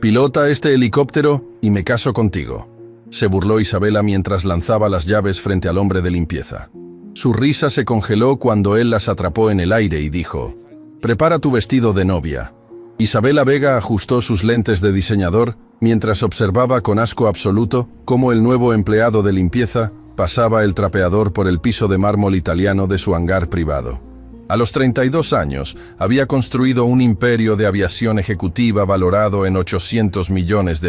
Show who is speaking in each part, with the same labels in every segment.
Speaker 1: Pilota este helicóptero y me caso contigo. Se burló Isabela mientras lanzaba las llaves frente al hombre de limpieza. Su risa se congeló cuando él las atrapó en el aire y dijo: «Prepara tu vestido de novia». Isabela Vega ajustó sus lentes de diseñador mientras observaba con asco absoluto cómo el nuevo empleado de limpieza pasaba el trapeador por el piso de mármol italiano de su hangar privado. A los 32 años, había construido un imperio de aviación ejecutiva valorado en $800 millones,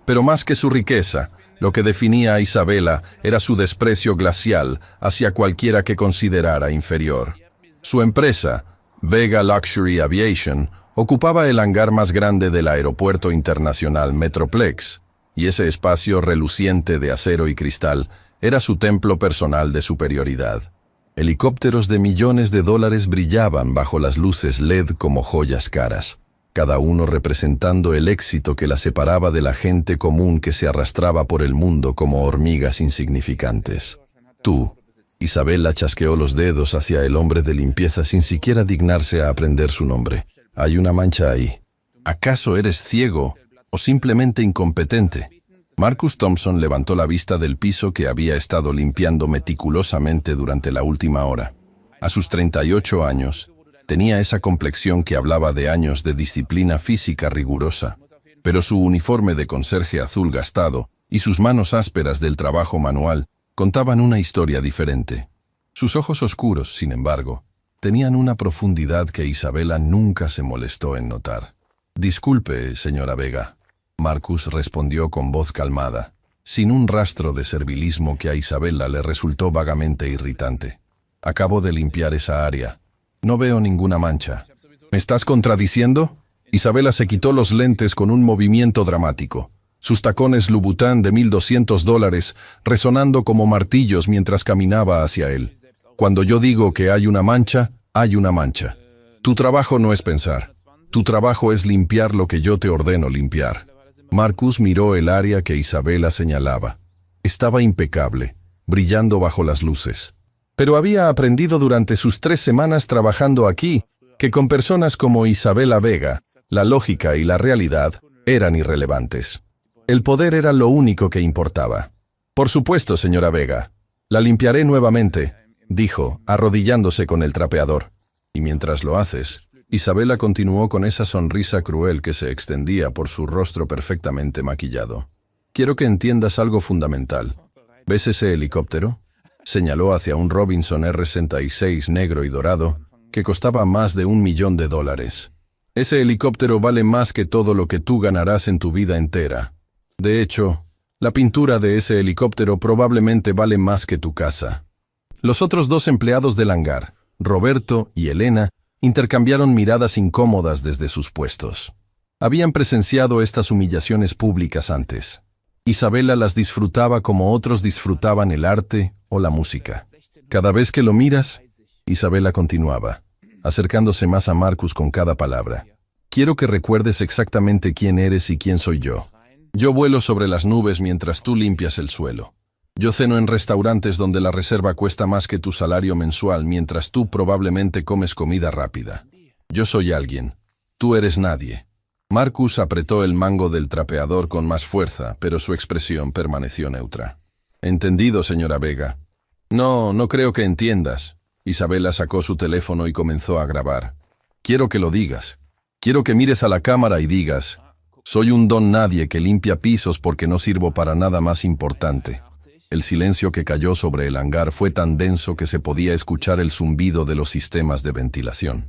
Speaker 1: pero más que su riqueza, lo que definía a Isabela era su desprecio glacial hacia cualquiera que considerara inferior. Su empresa, Vega Luxury Aviation, ocupaba el hangar más grande del Aeropuerto Internacional Metroplex, y ese espacio reluciente de acero y cristal era su templo personal de superioridad. Helicópteros de millones de dólares brillaban bajo las luces LED como joyas caras, cada uno representando el éxito que la separaba de la gente común que se arrastraba por el mundo como hormigas insignificantes. Tú, Isabela chasqueó los dedos hacia el hombre de limpieza sin siquiera dignarse a aprender su nombre. Hay una mancha ahí. ¿Acaso eres ciego o simplemente incompetente? Marcus Thompson levantó la vista del piso que había estado limpiando meticulosamente durante la última hora. A sus 38 años, tenía esa complexión que hablaba de años de disciplina física rigurosa, pero su uniforme de conserje azul gastado y sus manos ásperas del trabajo manual contaban una historia diferente. Sus ojos oscuros, sin embargo, tenían una profundidad que Isabela nunca se molestó en notar. «Disculpe, señora Vega». Marcus respondió con voz calmada, sin un rastro de servilismo que a Isabela le resultó vagamente irritante. «Acabo de limpiar esa área. No veo ninguna mancha». «¿Me estás contradiciendo?» Isabela se quitó los lentes con un movimiento dramático. Sus tacones Louboutin de $1,200 resonando como martillos mientras caminaba hacia él. «Cuando yo digo que hay una mancha, hay una mancha. Tu trabajo no es pensar. Tu trabajo es limpiar lo que yo te ordeno limpiar». Marcus miró el área que Isabela señalaba. Estaba impecable, brillando bajo las luces. Pero había aprendido durante sus 3 semanas trabajando aquí que con personas como Isabela Vega, la lógica y la realidad eran irrelevantes. El poder era lo único que importaba. «Por supuesto, señora Vega. La limpiaré nuevamente», dijo, arrodillándose con el trapeador. «Y mientras lo haces», Isabela continuó con esa sonrisa cruel que se extendía por su rostro perfectamente maquillado. «Quiero que entiendas algo fundamental. ¿Ves ese helicóptero?», señaló hacia un Robinson R-66 negro y dorado que costaba más de $1 millón. «Ese helicóptero vale más que todo lo que tú ganarás en tu vida entera. De hecho, la pintura de ese helicóptero probablemente vale más que tu casa». Los otros 2 empleados del hangar, Roberto y Elena, intercambiaron miradas incómodas desde sus puestos. Habían presenciado estas humillaciones públicas antes. Isabela las disfrutaba como otros disfrutaban el arte o la música. «Cada vez que lo miras», Isabela continuaba, acercándose más a Marcus con cada palabra, «quiero que recuerdes exactamente quién eres y quién soy yo. Yo vuelo sobre las nubes mientras tú limpias el suelo. Yo ceno en restaurantes donde la reserva cuesta más que tu salario mensual mientras tú probablemente comes comida rápida. Yo soy alguien. Tú eres nadie». Marcus apretó el mango del trapeador con más fuerza, pero su expresión permaneció neutra. «Entendido, señora Vega». No creo que entiendas». Isabela sacó su teléfono y comenzó a grabar. «Quiero que lo digas. Quiero que mires a la cámara y digas: soy un don nadie que limpia pisos porque no sirvo para nada más importante». El silencio que cayó sobre el hangar fue tan denso que se podía escuchar el zumbido de los sistemas de ventilación.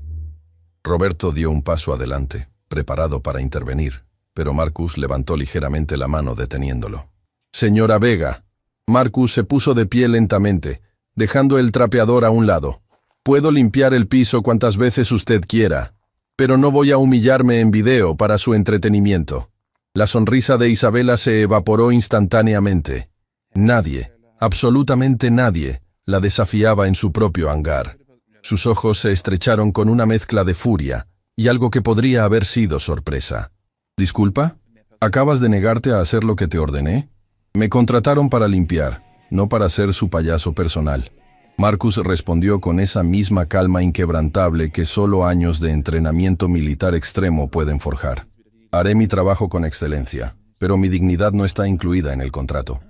Speaker 1: Roberto dio un paso adelante, preparado para intervenir, pero Marcus levantó ligeramente la mano deteniéndolo. «Señora Vega». Marcus se puso de pie lentamente, dejando el trapeador a un lado. «Puedo limpiar el piso cuantas veces usted quiera, pero no voy a humillarme en video para su entretenimiento». La sonrisa de Isabela se evaporó instantáneamente. Nadie, absolutamente nadie, la desafiaba en su propio hangar. Sus ojos se estrecharon con una mezcla de furia y algo que podría haber sido sorpresa. «¿Disculpa? ¿Acabas de negarte a hacer lo que te ordené? Me contrataron para limpiar, no para ser su payaso personal». Marcus respondió con esa misma calma inquebrantable que solo años de entrenamiento militar extremo pueden forjar. Haré mi trabajo con excelencia, pero mi dignidad no está incluida en el contrato.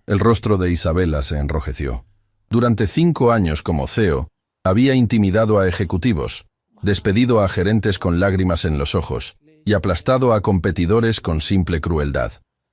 Speaker 1: El rostro de Isabela se enrojeció. Durante 5 años como CEO, había intimidado a ejecutivos, despedido a gerentes con lágrimas en los ojos y aplastado a competidores con simple crueldad.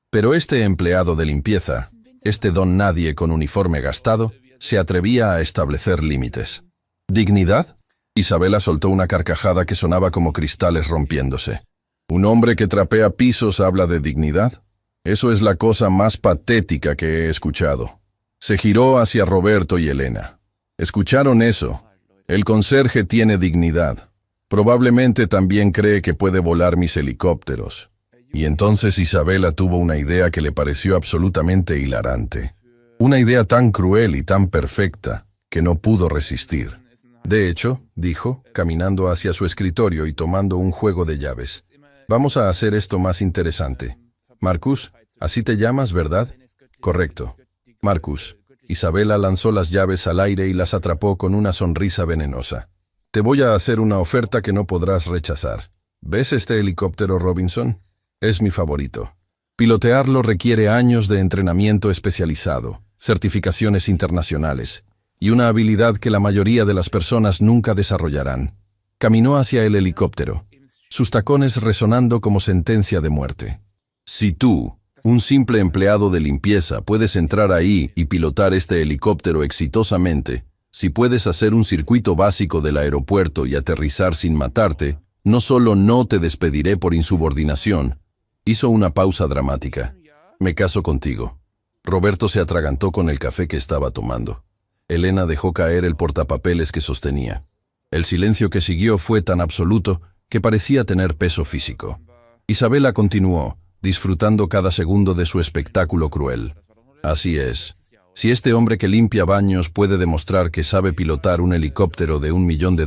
Speaker 1: Pero este empleado de limpieza, este don nadie con uniforme gastado, se atrevía a establecer límites. ¿Dignidad? Isabela soltó una carcajada que sonaba como cristales rompiéndose. ¿Un hombre que trapea pisos habla de dignidad? Eso es la cosa más patética que he escuchado. Se giró hacia Roberto y Elena. ¿Escucharon eso? El conserje tiene dignidad. Probablemente también cree que puede volar mis helicópteros. Y entonces Isabela tuvo una idea que le pareció absolutamente hilarante. Una idea tan cruel y tan perfecta que no pudo resistir. De hecho, dijo, caminando hacia su escritorio y tomando un juego de llaves. Vamos a hacer esto más interesante. Marcus, así te llamas, ¿verdad? Correcto. Marcus. Isabela lanzó las llaves al aire y las atrapó con una sonrisa venenosa. Te voy a hacer una oferta que no podrás rechazar. ¿Ves este helicóptero, Robinson? Es mi favorito. Pilotearlo requiere años de entrenamiento especializado, certificaciones internacionales y una habilidad que la mayoría de las personas nunca desarrollarán. Caminó hacia el helicóptero, sus tacones resonando como sentencia de muerte. Si tú, un simple empleado de limpieza, puedes entrar ahí y pilotar este helicóptero exitosamente, si puedes hacer un circuito básico del aeropuerto y aterrizar sin matarte, no solo no te despediré por insubordinación. Hizo una pausa dramática. Me caso contigo. Roberto se atragantó con el café que estaba tomando. Elena dejó caer el portapapeles que sostenía. El silencio que siguió fue tan absoluto que parecía tener peso físico. Isabela continuó, disfrutando cada segundo de su espectáculo cruel. Así es. Si este hombre que limpia baños puede demostrar que sabe pilotar un helicóptero de $1 millón,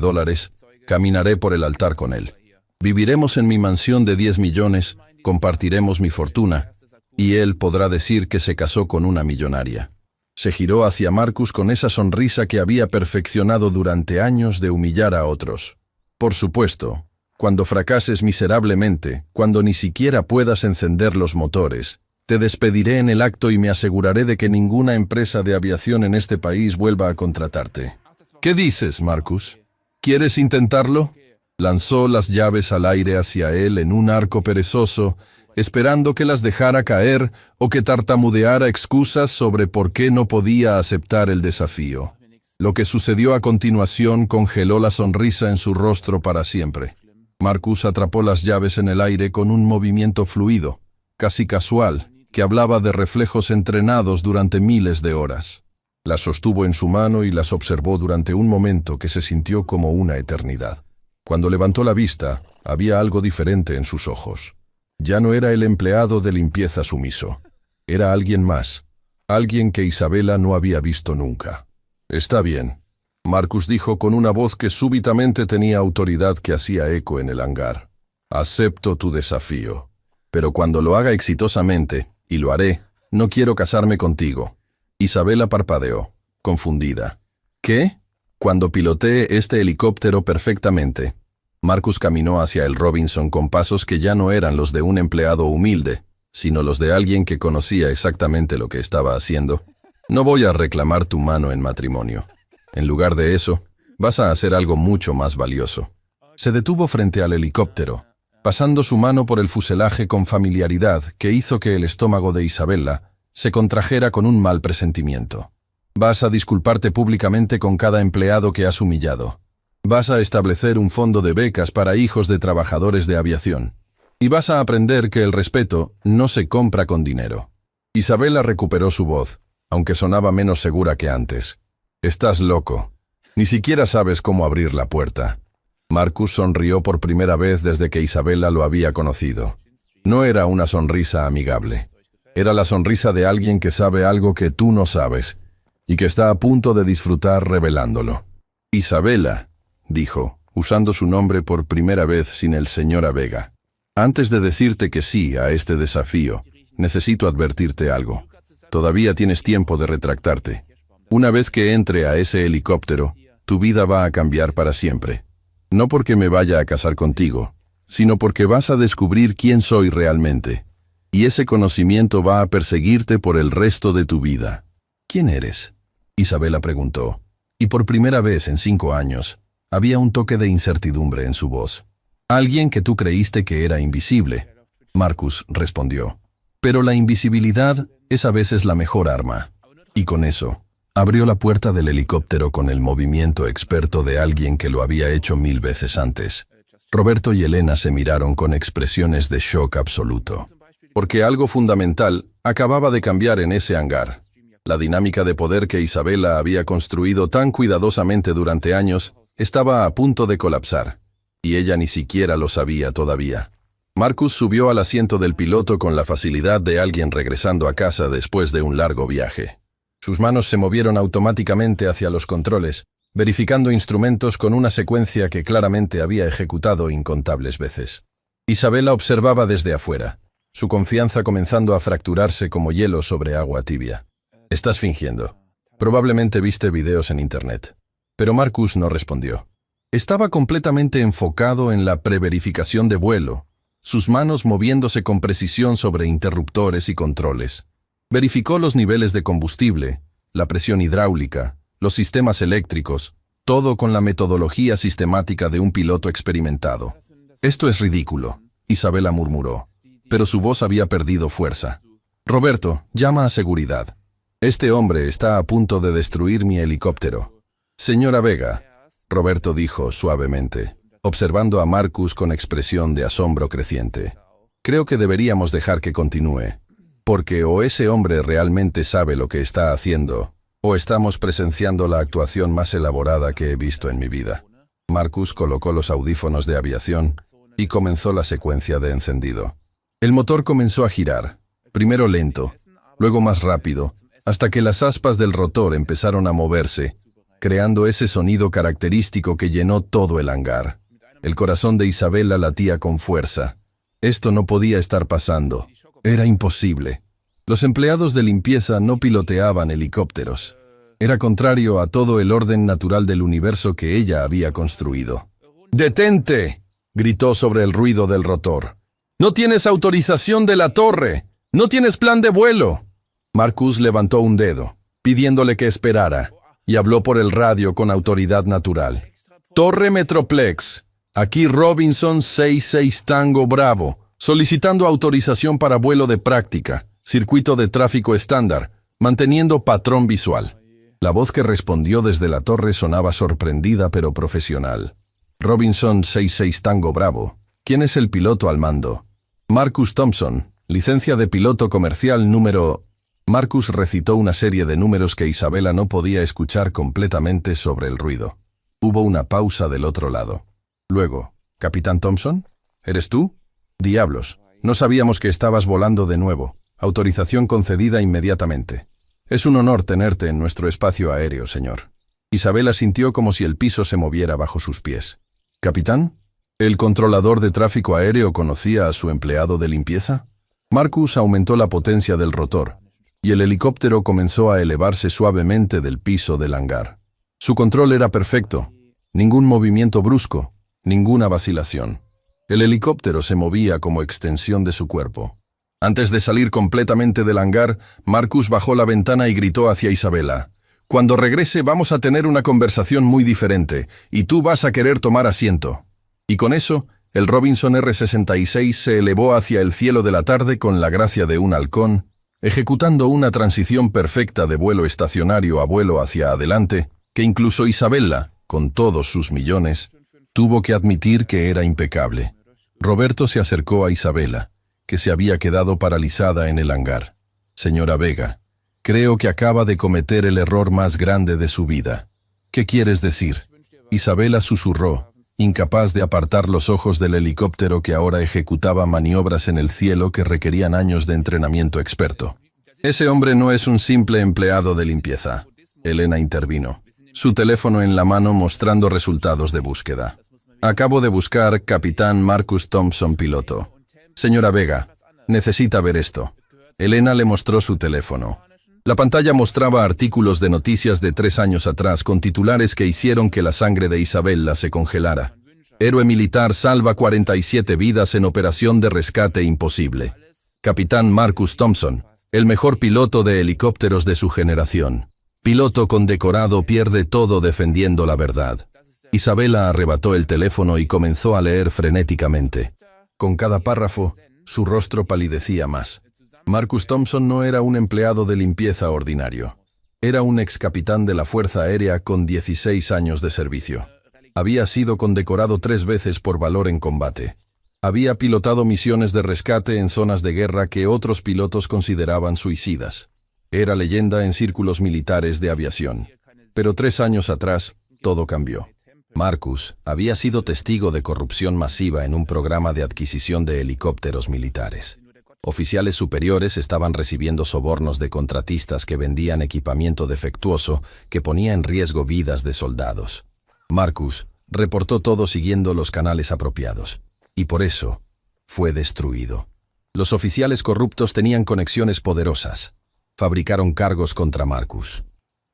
Speaker 1: caminaré por el altar con él. Viviremos en mi mansión de 10 millones, compartiremos mi fortuna, y él podrá decir que se casó con una millonaria. Se giró hacia Marcus con esa sonrisa que había perfeccionado durante años de humillar a otros. Por supuesto, cuando fracases miserablemente, cuando ni siquiera puedas encender los motores, te despediré en el acto y me aseguraré de que ninguna empresa de aviación en este país vuelva a contratarte. ¿Qué dices, Marcus? ¿Quieres intentarlo? Lanzó las llaves al aire hacia él en un arco perezoso, esperando que las dejara caer o que tartamudeara excusas sobre por qué no podía aceptar el desafío. Lo que sucedió a continuación congeló la sonrisa en su rostro para siempre. Marcus atrapó las llaves en el aire con un movimiento fluido, casi casual, que hablaba de reflejos entrenados durante miles de horas. Las sostuvo en su mano y las observó durante un momento que se sintió como una eternidad. Cuando levantó la vista, había algo diferente en sus ojos. Ya no era el empleado de limpieza sumiso. Era alguien más, alguien que Isabela no había visto nunca. Está bien, Marcus dijo con una voz que súbitamente tenía autoridad que hacía eco en el hangar. Acepto tu desafío, pero cuando lo haga exitosamente, y lo haré, no quiero casarme contigo. Isabela parpadeó, confundida. ¿Qué? Cuando pilotee este helicóptero perfectamente. Marcus caminó hacia el Robinson con pasos que ya no eran los de un empleado humilde, sino los de alguien que conocía exactamente lo que estaba haciendo. No voy a reclamar tu mano en matrimonio. En lugar de eso, vas a hacer algo mucho más valioso. Se detuvo frente al helicóptero, pasando su mano por el fuselaje con familiaridad que hizo que el estómago de Isabela se contrajera con un mal presentimiento. Vas a disculparte públicamente con cada empleado que has humillado. Vas a establecer un fondo de becas para hijos de trabajadores de aviación. Y vas a aprender que el respeto no se compra con dinero. Isabela recuperó su voz, aunque sonaba menos segura que antes. Estás loco. Ni siquiera sabes cómo abrir la puerta. Marcus sonrió por primera vez desde que Isabela lo había conocido. No era una sonrisa amigable. Era la sonrisa de alguien que sabe algo que tú no sabes, y que está a punto de disfrutar revelándolo. Isabela, dijo, usando su nombre por primera vez sin el señora Vega. Antes de decirte que sí a este desafío, necesito advertirte algo. Todavía tienes tiempo de retractarte. Una vez que entre a ese helicóptero, tu vida va a cambiar para siempre. No porque me vaya a casar contigo, sino porque vas a descubrir quién soy realmente. Y ese conocimiento va a perseguirte por el resto de tu vida. ¿Quién eres?, Isabela preguntó, y por primera vez en 5 años, había un toque de incertidumbre en su voz. Alguien que tú creíste que era invisible, Marcus respondió. Pero la invisibilidad es a veces la mejor arma. Y con eso, abrió la puerta del helicóptero con el movimiento experto de alguien que lo había hecho 1000 veces antes. Roberto y Elena se miraron con expresiones de shock absoluto. Porque algo fundamental acababa de cambiar en ese hangar. La dinámica de poder que Isabela había construido tan cuidadosamente durante años estaba a punto de colapsar. Y ella ni siquiera lo sabía todavía. Marcus subió al asiento del piloto con la facilidad de alguien regresando a casa después de un largo viaje. Sus manos se movieron automáticamente hacia los controles, verificando instrumentos con una secuencia que claramente había ejecutado incontables veces. Isabela observaba desde afuera, su confianza comenzando a fracturarse como hielo sobre agua tibia. Estás fingiendo. Probablemente viste videos en internet. Pero Marcus no respondió. Estaba completamente enfocado en la preverificación de vuelo, sus manos moviéndose con precisión sobre interruptores y controles. Verificó los niveles de combustible, la presión hidráulica, los sistemas eléctricos, todo con la metodología sistemática de un piloto experimentado. Esto es ridículo, Isabela murmuró, pero su voz había perdido fuerza. Roberto, llama a seguridad. Este hombre está a punto de destruir mi helicóptero. Señora Vega, Roberto dijo suavemente, observando a Marcus con expresión de asombro creciente. Creo que deberíamos dejar que continúe, porque o ese hombre realmente sabe lo que está haciendo, o estamos presenciando la actuación más elaborada que he visto en mi vida. Marcus colocó los audífonos de aviación y comenzó la secuencia de encendido. El motor comenzó a girar, primero lento, luego más rápido, hasta que las aspas del rotor empezaron a moverse, creando ese sonido característico que llenó todo el hangar. El corazón de Isabela latía con fuerza. Esto no podía estar pasando. Era imposible. Los empleados de limpieza no piloteaban helicópteros. Era contrario a todo el orden natural del universo que ella había construido. ¡Detente!, gritó sobre el ruido del rotor. ¡No tienes autorización de la torre! ¡No tienes plan de vuelo! Marcus levantó un dedo, pidiéndole que esperara, y habló por el radio con autoridad natural. Torre Metroplex, aquí Robinson 66 Tango Bravo, solicitando autorización para vuelo de práctica, circuito de tráfico estándar, manteniendo patrón visual. La voz que respondió desde la torre sonaba sorprendida pero profesional. Robinson 66 Tango Bravo, ¿quién es el piloto al mando? Marcus Thompson, licencia de piloto comercial número... Marcus recitó una serie de números que Isabela no podía escuchar completamente sobre el ruido. Hubo una pausa del otro lado. Luego, ¿Capitán Thompson? ¿Eres tú? Diablos, no sabíamos que estabas volando de nuevo. Autorización concedida inmediatamente. Es un honor tenerte en nuestro espacio aéreo, señor. Isabela sintió como si el piso se moviera bajo sus pies. ¿Capitán? ¿El controlador de tráfico aéreo conocía a su empleado de limpieza? Marcus aumentó la potencia del rotor, y el helicóptero comenzó a elevarse suavemente del piso del hangar. Su control era perfecto, ningún movimiento brusco, ninguna vacilación. El helicóptero se movía como extensión de su cuerpo. Antes de salir completamente del hangar, Marcus bajó la ventana y gritó hacia Isabela. Cuando regrese vamos a tener una conversación muy diferente, y tú vas a querer tomar asiento. Y con eso, el Robinson R-66 se elevó hacia el cielo de la tarde con la gracia de un halcón, ejecutando una transición perfecta de vuelo estacionario a vuelo hacia adelante, que incluso Isabela, con todos sus millones, tuvo que admitir que era impecable. Roberto se acercó a Isabela, que se había quedado paralizada en el hangar. Señora Vega, creo que acaba de cometer el error más grande de su vida. ¿Qué quieres decir? Isabela susurró, incapaz de apartar los ojos del helicóptero que ahora ejecutaba maniobras en el cielo que requerían años de entrenamiento experto. Ese hombre no es un simple empleado de limpieza. Elena intervino, su teléfono en la mano mostrando resultados de búsqueda. Acabo de buscar Capitán Marcus Thompson, piloto. Señora Vega, necesita ver esto. Elena le mostró su teléfono. La pantalla mostraba artículos de noticias de 3 años atrás con titulares que hicieron que la sangre de Isabela se congelara. Héroe militar salva 47 vidas en operación de rescate imposible. Capitán Marcus Thompson, el mejor piloto de helicópteros de su generación. Piloto condecorado pierde todo defendiendo la verdad. Isabela arrebató el teléfono y comenzó a leer frenéticamente. Con cada párrafo, su rostro palidecía más. Marcus Thompson no era un empleado de limpieza ordinario. Era un ex capitán de la Fuerza Aérea con 16 años de servicio. Había sido condecorado 3 veces por valor en combate. Había pilotado misiones de rescate en zonas de guerra que otros pilotos consideraban suicidas. Era leyenda en círculos militares de aviación. Pero 3 años atrás, todo cambió. Marcus había sido testigo de corrupción masiva en un programa de adquisición de helicópteros militares. Oficiales superiores estaban recibiendo sobornos de contratistas que vendían equipamiento defectuoso que ponía en riesgo vidas de soldados. Marcus reportó todo siguiendo los canales apropiados, y por eso fue destruido. Los oficiales corruptos tenían conexiones poderosas. Fabricaron cargos contra Marcus.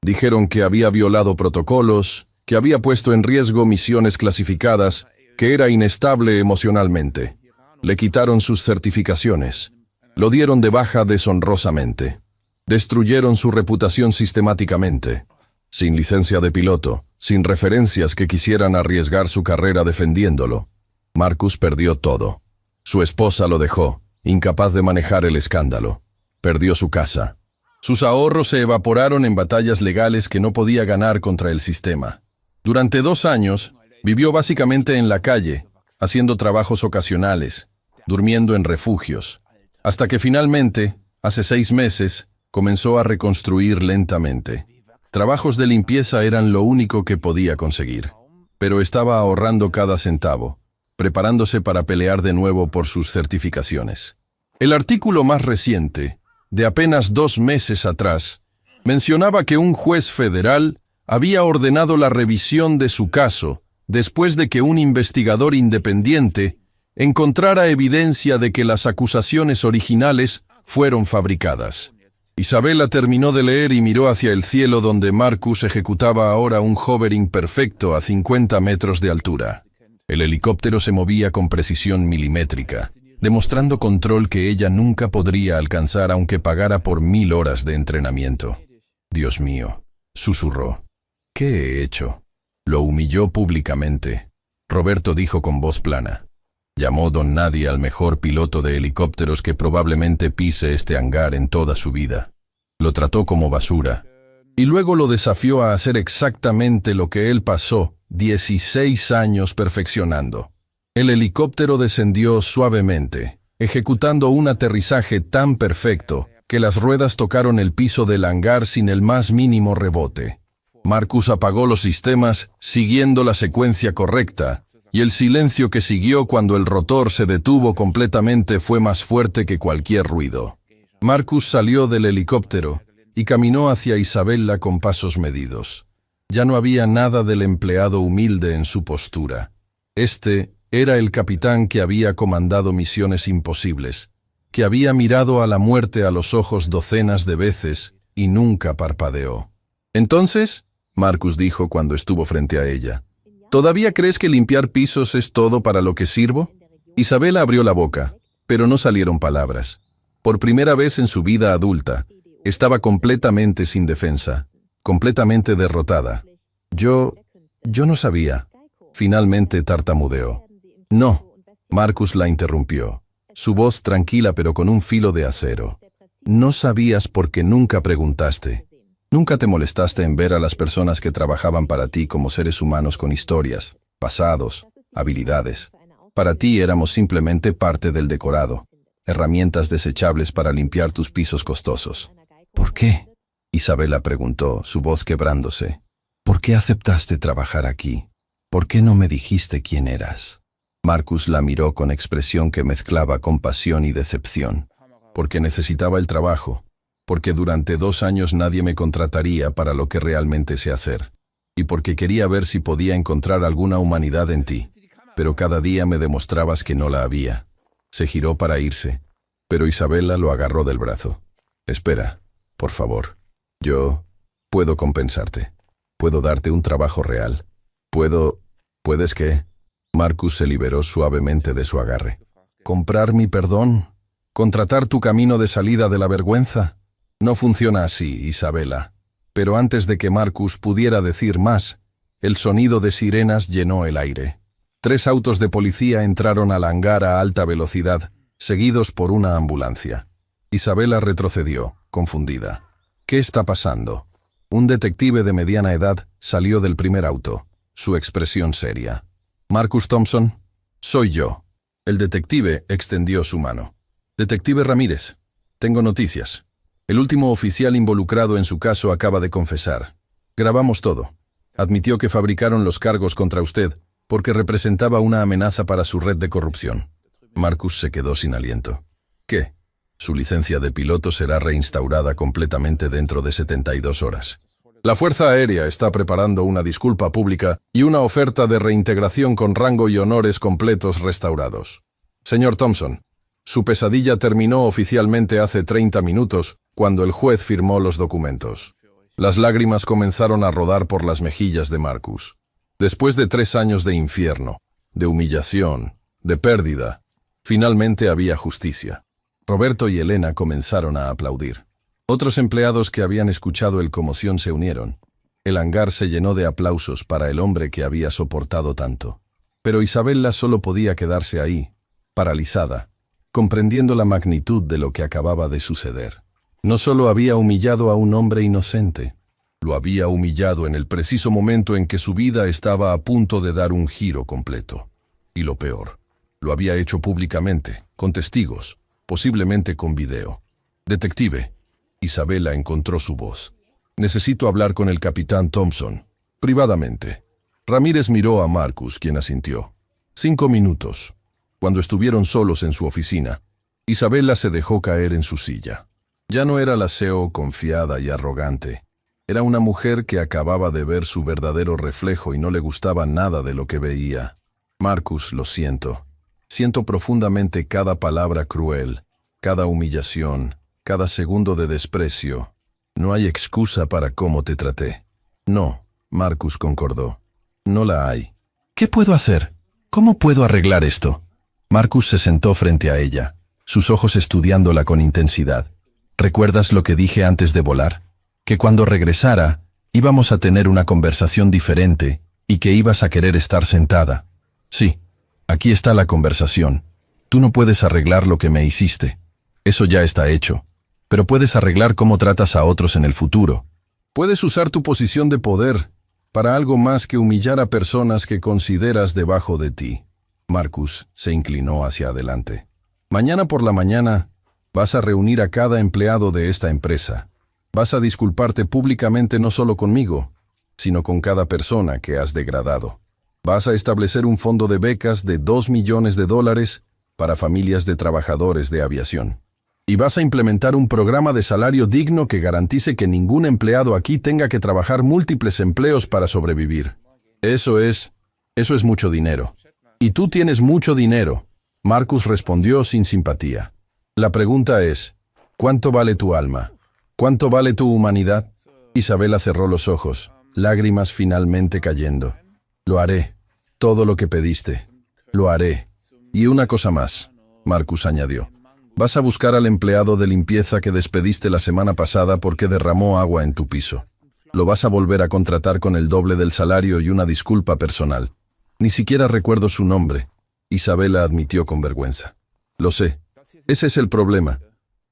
Speaker 1: Dijeron que había violado protocolos, que había puesto en riesgo misiones clasificadas, que era inestable emocionalmente. Le quitaron sus certificaciones. Lo dieron de baja deshonrosamente. Destruyeron su reputación sistemáticamente. Sin licencia de piloto, sin referencias que quisieran arriesgar su carrera defendiéndolo. Marcus perdió todo. Su esposa lo dejó, incapaz de manejar el escándalo. Perdió su casa. Sus ahorros se evaporaron en batallas legales que no podía ganar contra el sistema. Durante 2 años, vivió básicamente en la calle, haciendo trabajos ocasionales, durmiendo en refugios, hasta que finalmente, hace 6 meses, comenzó a reconstruir lentamente. Trabajos de limpieza eran lo único que podía conseguir, pero estaba ahorrando cada centavo, preparándose para pelear de nuevo por sus certificaciones. El artículo más reciente, de apenas 2 meses atrás, mencionaba que un juez federal había ordenado la revisión de su caso después de que un investigador independiente encontrara evidencia de que las acusaciones originales fueron fabricadas. Isabela terminó de leer y miró hacia el cielo donde Marcus ejecutaba ahora un hovering perfecto a 50 metros de altura. El helicóptero se movía con precisión milimétrica, demostrando control que ella nunca podría alcanzar aunque pagara por 1000 horas de entrenamiento. «Dios mío», susurró. «¿Qué he hecho?» Lo humilló públicamente. Roberto dijo con voz plana. Llamó Don Nadie al mejor piloto de helicópteros que probablemente pise este hangar en toda su vida. Lo trató como basura. Y luego lo desafió a hacer exactamente lo que él pasó 16 años perfeccionando. El helicóptero descendió suavemente, ejecutando un aterrizaje tan perfecto que las ruedas tocaron el piso del hangar sin el más mínimo rebote. Marcus apagó los sistemas, siguiendo la secuencia correcta, y el silencio que siguió cuando el rotor se detuvo completamente fue más fuerte que cualquier ruido. Marcus salió del helicóptero y caminó hacia Isabela con pasos medidos. Ya no había nada del empleado humilde en su postura. Este era el capitán que había comandado misiones imposibles, que había mirado a la muerte a los ojos docenas de veces y nunca parpadeó. «Entonces», Marcus dijo cuando estuvo frente a ella, «¿todavía crees que limpiar pisos es todo para lo que sirvo?» Isabela abrió la boca, pero no salieron palabras. Por primera vez en su vida adulta, estaba completamente sin defensa, completamente derrotada. Yo no sabía. Finalmente tartamudeó. «No», Marcus la interrumpió, su voz tranquila pero con un filo de acero. «No sabías porque nunca preguntaste. Nunca te molestaste en ver a las personas que trabajaban para ti como seres humanos con historias, pasados, habilidades. Para ti éramos simplemente parte del decorado, herramientas desechables para limpiar tus pisos costosos». «¿Por qué?», Isabela preguntó, su voz quebrándose. «¿Por qué aceptaste trabajar aquí? ¿Por qué no me dijiste quién eras?» Marcus la miró con expresión que mezclaba compasión y decepción. «Porque necesitaba el trabajo. Porque durante 2 años nadie me contrataría para lo que realmente sé hacer. Y porque quería ver si podía encontrar alguna humanidad en ti. Pero cada día me demostrabas que no la había». Se giró para irse, pero Isabela lo agarró del brazo. «Espera, por favor. Yo puedo compensarte. Puedo darte un trabajo real. ¿Puedes qué?» Marcus se liberó suavemente de su agarre. ¿Comprar mi perdón? ¿Contratar tu camino de salida de la vergüenza? No funciona así, Isabela. Pero antes de que Marcus pudiera decir más, el sonido de sirenas llenó el aire. 3 autos de policía entraron al hangar a alta velocidad, seguidos por una ambulancia. Isabela retrocedió, confundida. ¿Qué está pasando? Un detective de mediana edad salió del primer auto, su expresión seria. «Marcus Thompson, soy yo». El detective extendió su mano. «Detective Ramírez, tengo noticias. El último oficial involucrado en su caso acaba de confesar. Grabamos todo. Admitió que fabricaron los cargos contra usted porque representaba una amenaza para su red de corrupción». Marcus se quedó sin aliento. «¿Qué? Su licencia de piloto será reinstaurada completamente dentro de 72 horas. La Fuerza Aérea está preparando una disculpa pública y una oferta de reintegración con rango y honores completos restaurados. Señor Thompson, su pesadilla terminó oficialmente hace 30 minutos, cuando el juez firmó los documentos». Las lágrimas comenzaron a rodar por las mejillas de Marcus. Después de 3 años de infierno, de humillación, de pérdida, finalmente había justicia. Roberto y Elena comenzaron a aplaudir. Otros empleados que habían escuchado el conmoción se unieron. El hangar se llenó de aplausos para el hombre que había soportado tanto. Pero Isabela solo podía quedarse ahí, paralizada, comprendiendo la magnitud de lo que acababa de suceder. No solo había humillado a un hombre inocente, lo había humillado en el preciso momento en que su vida estaba a punto de dar un giro completo. Y lo peor, lo había hecho públicamente, con testigos, posiblemente con video. «Detective», Isabela encontró su voz. «Necesito hablar con el capitán Thompson, privadamente». Ramírez miró a Marcus, quien asintió. 5 minutos. Cuando estuvieron solos en su oficina, Isabela se dejó caer en su silla. Ya no era la CEO confiada y arrogante. Era una mujer que acababa de ver su verdadero reflejo y no le gustaba nada de lo que veía. «Marcus, lo siento. Siento profundamente cada palabra cruel, cada humillación, cada segundo de desprecio. No hay excusa para cómo te traté». «No», Marcus concordó. «No la hay». «¿Qué puedo hacer? ¿Cómo puedo arreglar esto?» Marcus se sentó frente a ella, sus ojos estudiándola con intensidad. «¿Recuerdas lo que dije antes de volar? Que cuando regresara, íbamos a tener una conversación diferente y que ibas a querer estar sentada. Sí, aquí está la conversación. Tú no puedes arreglar lo que me hiciste. Eso ya está hecho. Pero puedes arreglar cómo tratas a otros en el futuro. Puedes usar tu posición de poder para algo más que humillar a personas que consideras debajo de ti». Marcus se inclinó hacia adelante. «Mañana por la mañana vas a reunir a cada empleado de esta empresa. Vas a disculparte públicamente no solo conmigo, sino con cada persona que has degradado. Vas a establecer un fondo de becas de $2 millones para familias de trabajadores de aviación. Y vas a implementar un programa de salario digno que garantice que ningún empleado aquí tenga que trabajar múltiples empleos para sobrevivir. Eso es mucho dinero. Y tú tienes mucho dinero», Marcus respondió sin simpatía. «La pregunta es, ¿cuánto vale tu alma? ¿Cuánto vale tu humanidad?» Isabela cerró los ojos, lágrimas finalmente cayendo. «Lo haré. Todo lo que pediste. Lo haré. Y una cosa más», Marcus añadió. «Vas a buscar al empleado de limpieza que despediste la semana pasada porque derramó agua en tu piso. Lo vas a volver a contratar con el doble del salario y una disculpa personal». «Ni siquiera recuerdo su nombre», Isabela admitió con vergüenza. «Lo sé. Ese es el problema.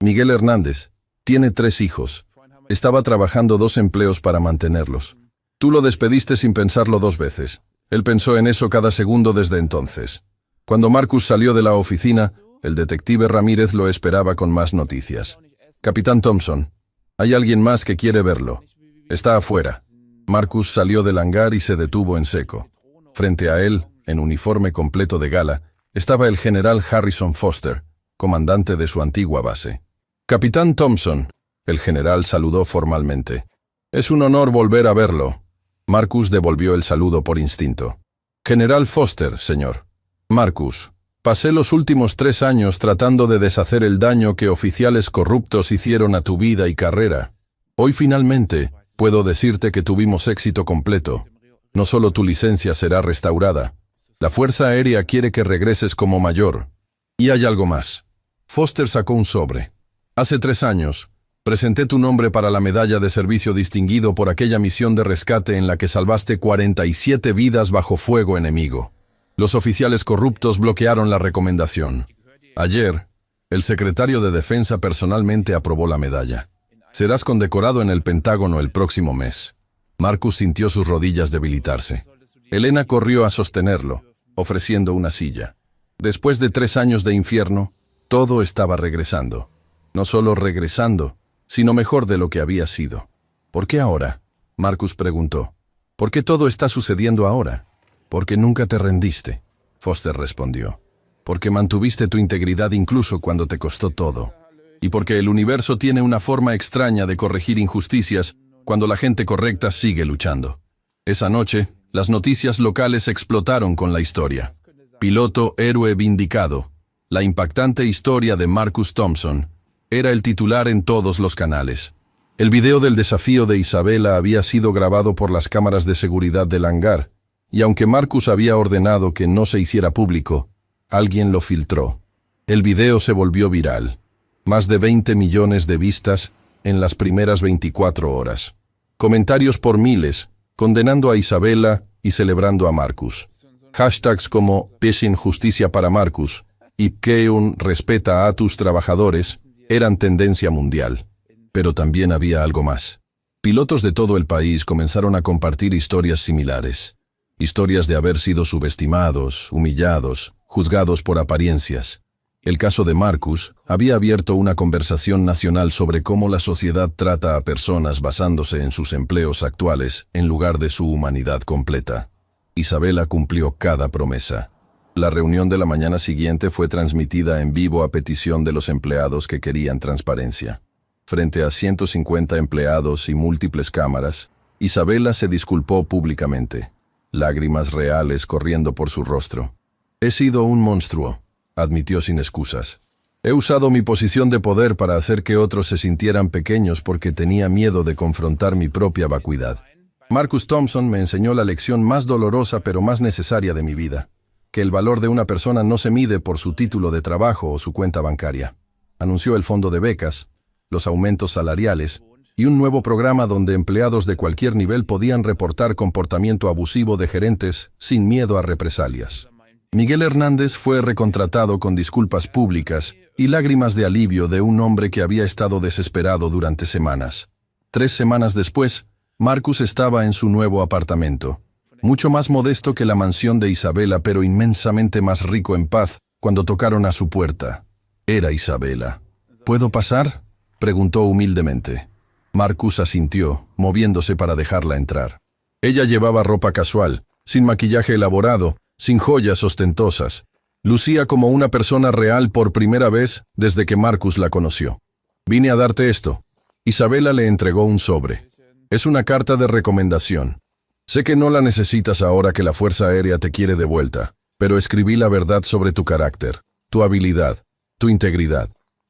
Speaker 1: Miguel Hernández tiene 3 hijos. Estaba trabajando 2 empleos para mantenerlos. Tú lo despediste sin pensarlo 2 veces. Él pensó en eso cada segundo desde entonces». Cuando Marcus salió de la oficina, el detective Ramírez lo esperaba con más noticias. «Capitán Thompson, hay alguien más que quiere verlo. Está afuera». Marcus salió del hangar y se detuvo en seco. Frente a él, en uniforme completo de gala, estaba el general Harrison Foster, comandante de su antigua base. «Capitán Thompson», el general saludó formalmente. «Es un honor volver a verlo». Marcus devolvió el saludo por instinto. «General Foster, señor». «Marcus, pasé los últimos 3 años tratando de deshacer el daño que oficiales corruptos hicieron a tu vida y carrera. Hoy finalmente puedo decirte que tuvimos éxito completo. No solo tu licencia será restaurada, La Fuerza Aérea quiere que regreses como mayor. Y hay algo más. Foster sacó un sobre. Hace 3 años, presenté tu nombre para la medalla de servicio distinguido por aquella misión de rescate en la que salvaste 47 vidas bajo fuego enemigo. Los oficiales corruptos bloquearon la recomendación. Ayer, el secretario de Defensa personalmente aprobó la medalla. Serás condecorado en el Pentágono el próximo mes. Marcus sintió sus rodillas debilitarse. Elena corrió a sostenerlo, ofreciendo una silla. Después de 3 años de infierno, todo estaba regresando. No solo regresando, sino mejor de lo que había sido. ¿Por qué ahora?, Marcus preguntó. ¿Por qué todo está sucediendo ahora? Porque nunca te rendiste, Foster respondió. Porque mantuviste tu integridad incluso cuando te costó todo. Y porque el universo tiene una forma extraña de corregir injusticias cuando la gente correcta sigue luchando. Esa noche, las noticias locales explotaron con la historia. Piloto héroe vindicado. La impactante historia de Marcus Thompson era el titular en todos los canales. El video del desafío de Isabela había sido grabado por las cámaras de seguridad del hangar, y aunque Marcus había ordenado que no se hiciera público, alguien lo filtró. El video se volvió viral. Más de 20 millones de vistas en las primeras 24 horas. Comentarios por miles, condenando a Isabela y celebrando a Marcus. Hashtags como Pesin Justicia para Marcus y Keun Respeta a tus trabajadores eran tendencia mundial. Pero también había algo más. Pilotos de todo el país comenzaron a compartir historias similares. Historias de haber sido subestimados, humillados, juzgados por apariencias. El caso de Marcus había abierto una conversación nacional sobre cómo la sociedad trata a personas basándose en sus empleos actuales en lugar de su humanidad completa. Isabela cumplió cada promesa. La reunión de la mañana siguiente fue transmitida en vivo a petición de los empleados que querían transparencia. Frente a 150 empleados y múltiples cámaras, Isabela se disculpó públicamente, lágrimas reales corriendo por su rostro. He sido un monstruo, admitió sin excusas. He usado mi posición de poder para hacer que otros se sintieran pequeños porque tenía miedo de confrontar mi propia vacuidad. Marcus Thompson me enseñó la lección más dolorosa pero más necesaria de mi vida, que el valor de una persona no se mide por su título de trabajo o su cuenta bancaria. Anunció el fondo de becas, los aumentos salariales y un nuevo programa donde empleados de cualquier nivel podían reportar comportamiento abusivo de gerentes sin miedo a represalias. Miguel Hernández fue recontratado con disculpas públicas y lágrimas de alivio de un hombre que había estado desesperado durante semanas. 3 semanas después, Marcus estaba en su nuevo apartamento, mucho más modesto que la mansión de Isabela, pero inmensamente más rico en paz cuando tocaron a su puerta. Era Isabela. ¿Puedo pasar?, preguntó humildemente. Marcus asintió, moviéndose para dejarla entrar. Ella llevaba ropa casual, sin maquillaje elaborado, sin joyas ostentosas. Lucía como una persona real por primera vez desde que Marcus la conoció. Vine a darte esto. Isabela le entregó un sobre. Es una carta de recomendación. Sé que no la necesitas ahora que la Fuerza Aérea te quiere de vuelta, pero escribí la verdad sobre tu carácter, tu habilidad, tu integridad.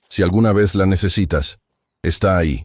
Speaker 1: Si alguna vez la necesitas, está ahí.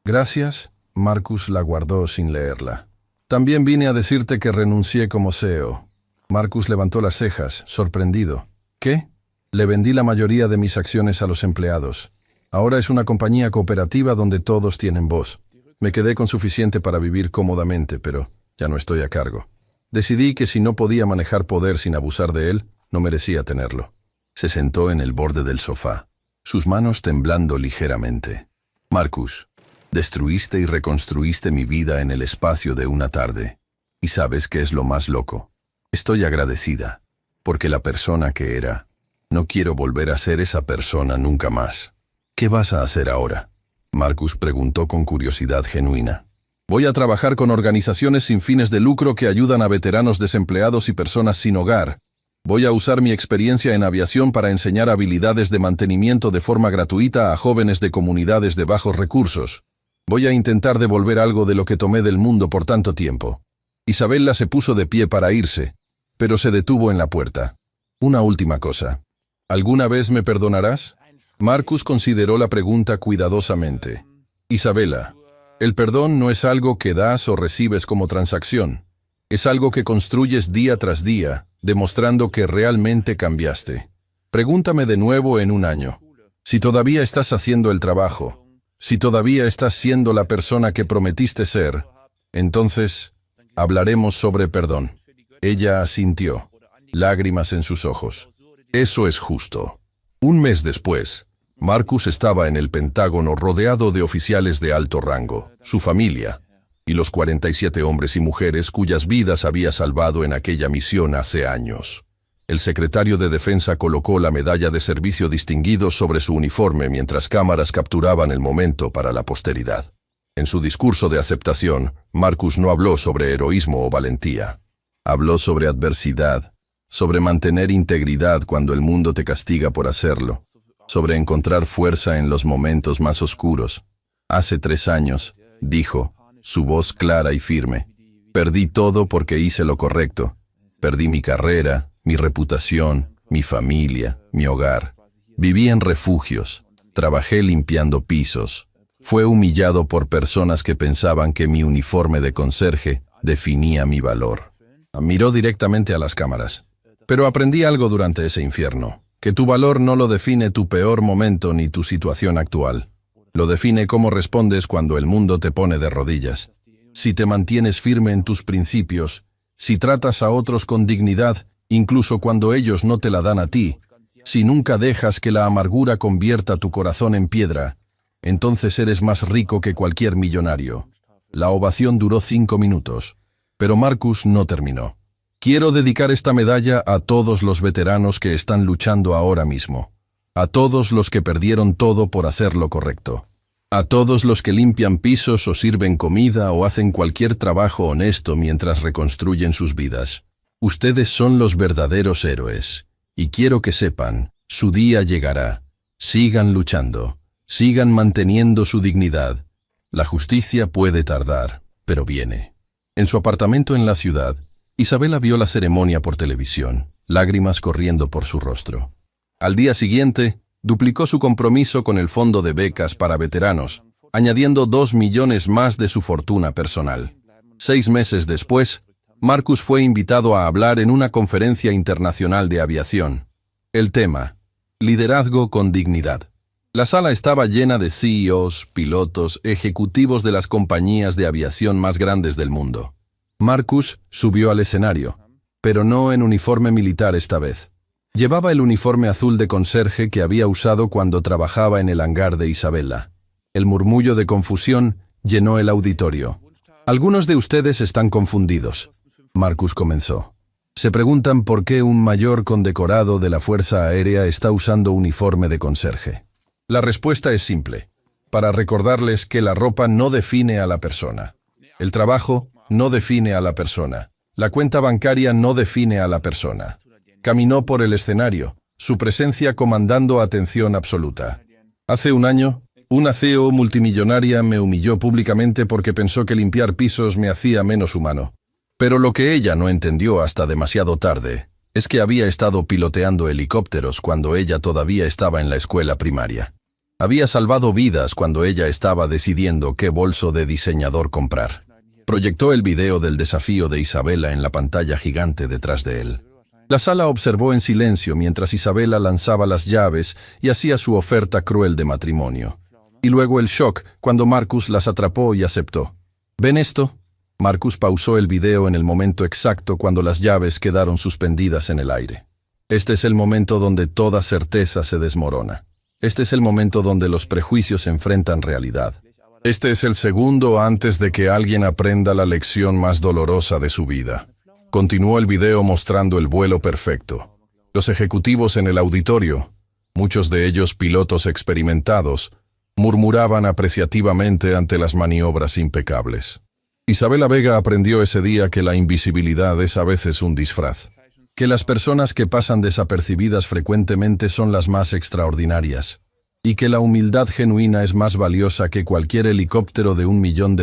Speaker 1: Gracias, Marcus la guardó sin leerla. También vine a decirte que renuncié como CEO. Marcus levantó las cejas, sorprendido. ¿Qué? Le vendí la mayoría de mis acciones a los empleados. Ahora es una compañía cooperativa donde todos tienen voz. Me quedé con suficiente para vivir cómodamente, pero ya no estoy a cargo. Decidí que si no podía manejar poder sin abusar de él, no merecía tenerlo. Se sentó en el borde del sofá, sus manos temblando ligeramente. Marcus, destruiste y reconstruiste mi vida en el espacio de una tarde. ¿Y sabes qué es lo más loco? Estoy agradecida, porque la persona que era, no quiero volver a ser esa persona nunca más. ¿Qué vas a hacer ahora?, Marcus preguntó con curiosidad genuina. Voy a trabajar con organizaciones sin fines de lucro que ayudan a veteranos desempleados y personas sin hogar. Voy a usar mi experiencia en aviación para enseñar habilidades de mantenimiento de forma gratuita a jóvenes de comunidades de bajos recursos. Voy a intentar devolver algo de lo que tomé del mundo por tanto tiempo. Isabela se puso de pie para irse, pero se detuvo en la puerta. Una última cosa. ¿Alguna vez me perdonarás? Marcus consideró la pregunta cuidadosamente. Isabela, el perdón no es algo que das o recibes como transacción. Es algo que construyes día tras día, demostrando que realmente cambiaste. Pregúntame de nuevo en un año. Si todavía estás haciendo el trabajo, si todavía estás siendo la persona que prometiste ser, entonces hablaremos sobre perdón. Ella asintió, lágrimas en sus ojos. Eso es justo. Un mes después, Marcus estaba en el Pentágono rodeado de oficiales de alto rango, su familia, y los 47 hombres y mujeres cuyas vidas había salvado en aquella misión hace años. El secretario de Defensa colocó la medalla de servicio distinguido sobre su uniforme mientras cámaras capturaban el momento para la posteridad. En su discurso de aceptación, Marcus no habló sobre heroísmo o valentía. Habló sobre adversidad, sobre mantener integridad cuando el mundo te castiga por hacerlo, sobre encontrar fuerza en los momentos más oscuros. Hace 3 años, dijo, su voz clara y firme, perdí todo porque hice lo correcto. Perdí mi carrera, mi reputación, mi familia, mi hogar. Viví en refugios, trabajé limpiando pisos. Fue humillado por personas que pensaban que mi uniforme de conserje definía mi valor. Miró directamente a las cámaras. Pero aprendí algo durante ese infierno, que tu valor no lo define tu peor momento ni tu situación actual. Lo define cómo respondes cuando el mundo te pone de rodillas. Si te mantienes firme en tus principios, si tratas a otros con dignidad, incluso cuando ellos no te la dan a ti, si nunca dejas que la amargura convierta tu corazón en piedra, entonces eres más rico que cualquier millonario. La ovación duró 5 minutos, pero Marcus no terminó. Quiero dedicar esta medalla a todos los veteranos que están luchando ahora mismo, a todos los que perdieron todo por hacer lo correcto, a todos los que limpian pisos o sirven comida o hacen cualquier trabajo honesto mientras reconstruyen sus vidas. Ustedes son los verdaderos héroes, y quiero que sepan, su día llegará. Sigan luchando, sigan manteniendo su dignidad. La justicia puede tardar, pero viene. En su apartamento en la ciudad, Isabela vio la ceremonia por televisión, lágrimas corriendo por su rostro. Al día siguiente, duplicó su compromiso con el fondo de becas para veteranos, añadiendo 2 millones más de su fortuna personal. 6 meses después, Marcus fue invitado a hablar en una conferencia internacional de aviación. El tema: liderazgo con dignidad. La sala estaba llena de CEOs, pilotos, ejecutivos de las compañías de aviación más grandes del mundo. Marcus subió al escenario, pero no en uniforme militar esta vez. Llevaba el uniforme azul de conserje que había usado cuando trabajaba en el hangar de Isabela. El murmullo de confusión llenó el auditorio. Algunos de ustedes están confundidos, Marcus comenzó. Se preguntan por qué un mayor condecorado de la Fuerza Aérea está usando uniforme de conserje. La respuesta es simple, para recordarles que la ropa no define a la persona. El trabajo no define a la persona. La cuenta bancaria no define a la persona. Caminó por el escenario, su presencia comandando atención absoluta. Hace un año, una CEO multimillonaria me humilló públicamente porque pensó que limpiar pisos me hacía menos humano. Pero lo que ella no entendió hasta demasiado tarde es que había estado piloteando helicópteros cuando ella todavía estaba en la escuela primaria. Había salvado vidas cuando ella estaba decidiendo qué bolso de diseñador comprar. Proyectó el video del desafío de Isabela en la pantalla gigante detrás de él. La sala observó en silencio mientras Isabela lanzaba las llaves y hacía su oferta cruel de matrimonio. Y luego el shock cuando Marcus las atrapó y aceptó. ¿Ven esto? Marcus pausó el video en el momento exacto cuando las llaves quedaron suspendidas en el aire. Este es el momento donde toda certeza se desmorona. Este es el momento donde los prejuicios enfrentan realidad. Este es el segundo antes de que alguien aprenda la lección más dolorosa de su vida. Continuó el video mostrando el vuelo perfecto. Los ejecutivos en el auditorio, muchos de ellos pilotos experimentados, murmuraban apreciativamente ante las maniobras impecables. Isabela Vega aprendió ese día que la invisibilidad es a veces un disfraz, que las personas que pasan desapercibidas frecuentemente son las más extraordinarias, y que la humildad genuina es más valiosa que cualquier helicóptero de $1 millón.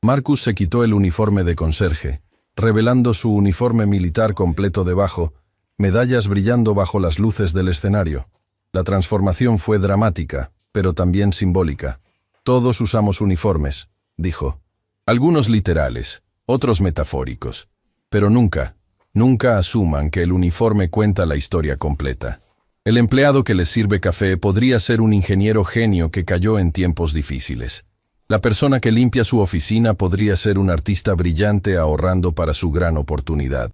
Speaker 1: Marcus se quitó el uniforme de conserje, revelando su uniforme militar completo debajo, medallas brillando bajo las luces del escenario. La transformación fue dramática, pero también simbólica. Todos usamos uniformes, dijo. Algunos literales, otros metafóricos. Pero nunca asuman que el uniforme cuenta la historia completa. El empleado que les sirve café podría ser un ingeniero genio que cayó en tiempos difíciles. La persona que limpia su oficina podría ser un artista brillante ahorrando para su gran oportunidad.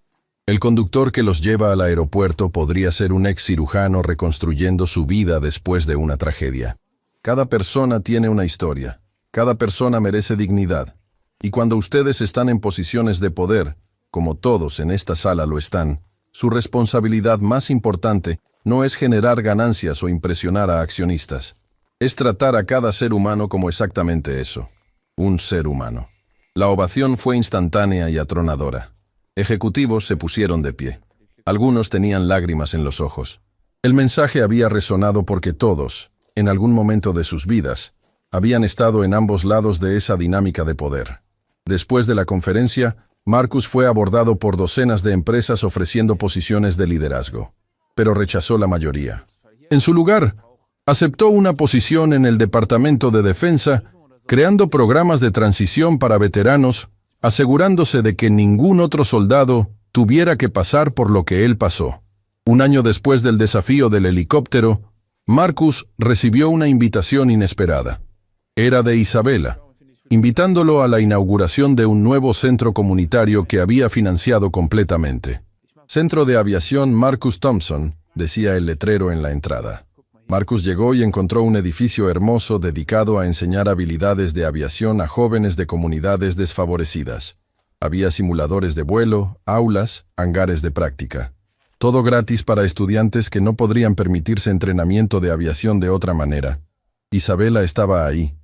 Speaker 1: El conductor que los lleva al aeropuerto podría ser un ex cirujano reconstruyendo su vida después de una tragedia. Cada persona tiene una historia. Cada persona merece dignidad. Y cuando ustedes están en posiciones de poder, como todos en esta sala lo están, su responsabilidad más importante no es generar ganancias o impresionar a accionistas. Es tratar a cada ser humano como exactamente eso, un ser humano. La ovación fue instantánea y atronadora. Ejecutivos se pusieron de pie. Algunos tenían lágrimas en los ojos. El mensaje había resonado porque todos, en algún momento de sus vidas, habían estado en ambos lados de esa dinámica de poder. Después de la conferencia, Marcus fue abordado por docenas de empresas ofreciendo posiciones de liderazgo, pero rechazó la mayoría. En su lugar, aceptó una posición en el Departamento de Defensa, creando programas de transición para veteranos, asegurándose de que ningún otro soldado tuviera que pasar por lo que él pasó. Un año después del desafío del helicóptero, Marcus recibió una invitación inesperada. Era de Isabela, invitándolo a la inauguración de un nuevo centro comunitario que había financiado completamente. Centro de Aviación Marcus Thompson, decía el letrero en la entrada. Marcus llegó y encontró un edificio hermoso dedicado a enseñar habilidades de aviación a jóvenes de comunidades desfavorecidas. Había simuladores de vuelo, aulas, hangares de práctica. Todo gratis para estudiantes que no podrían permitirse entrenamiento de aviación de otra manera. Isabela estaba ahí,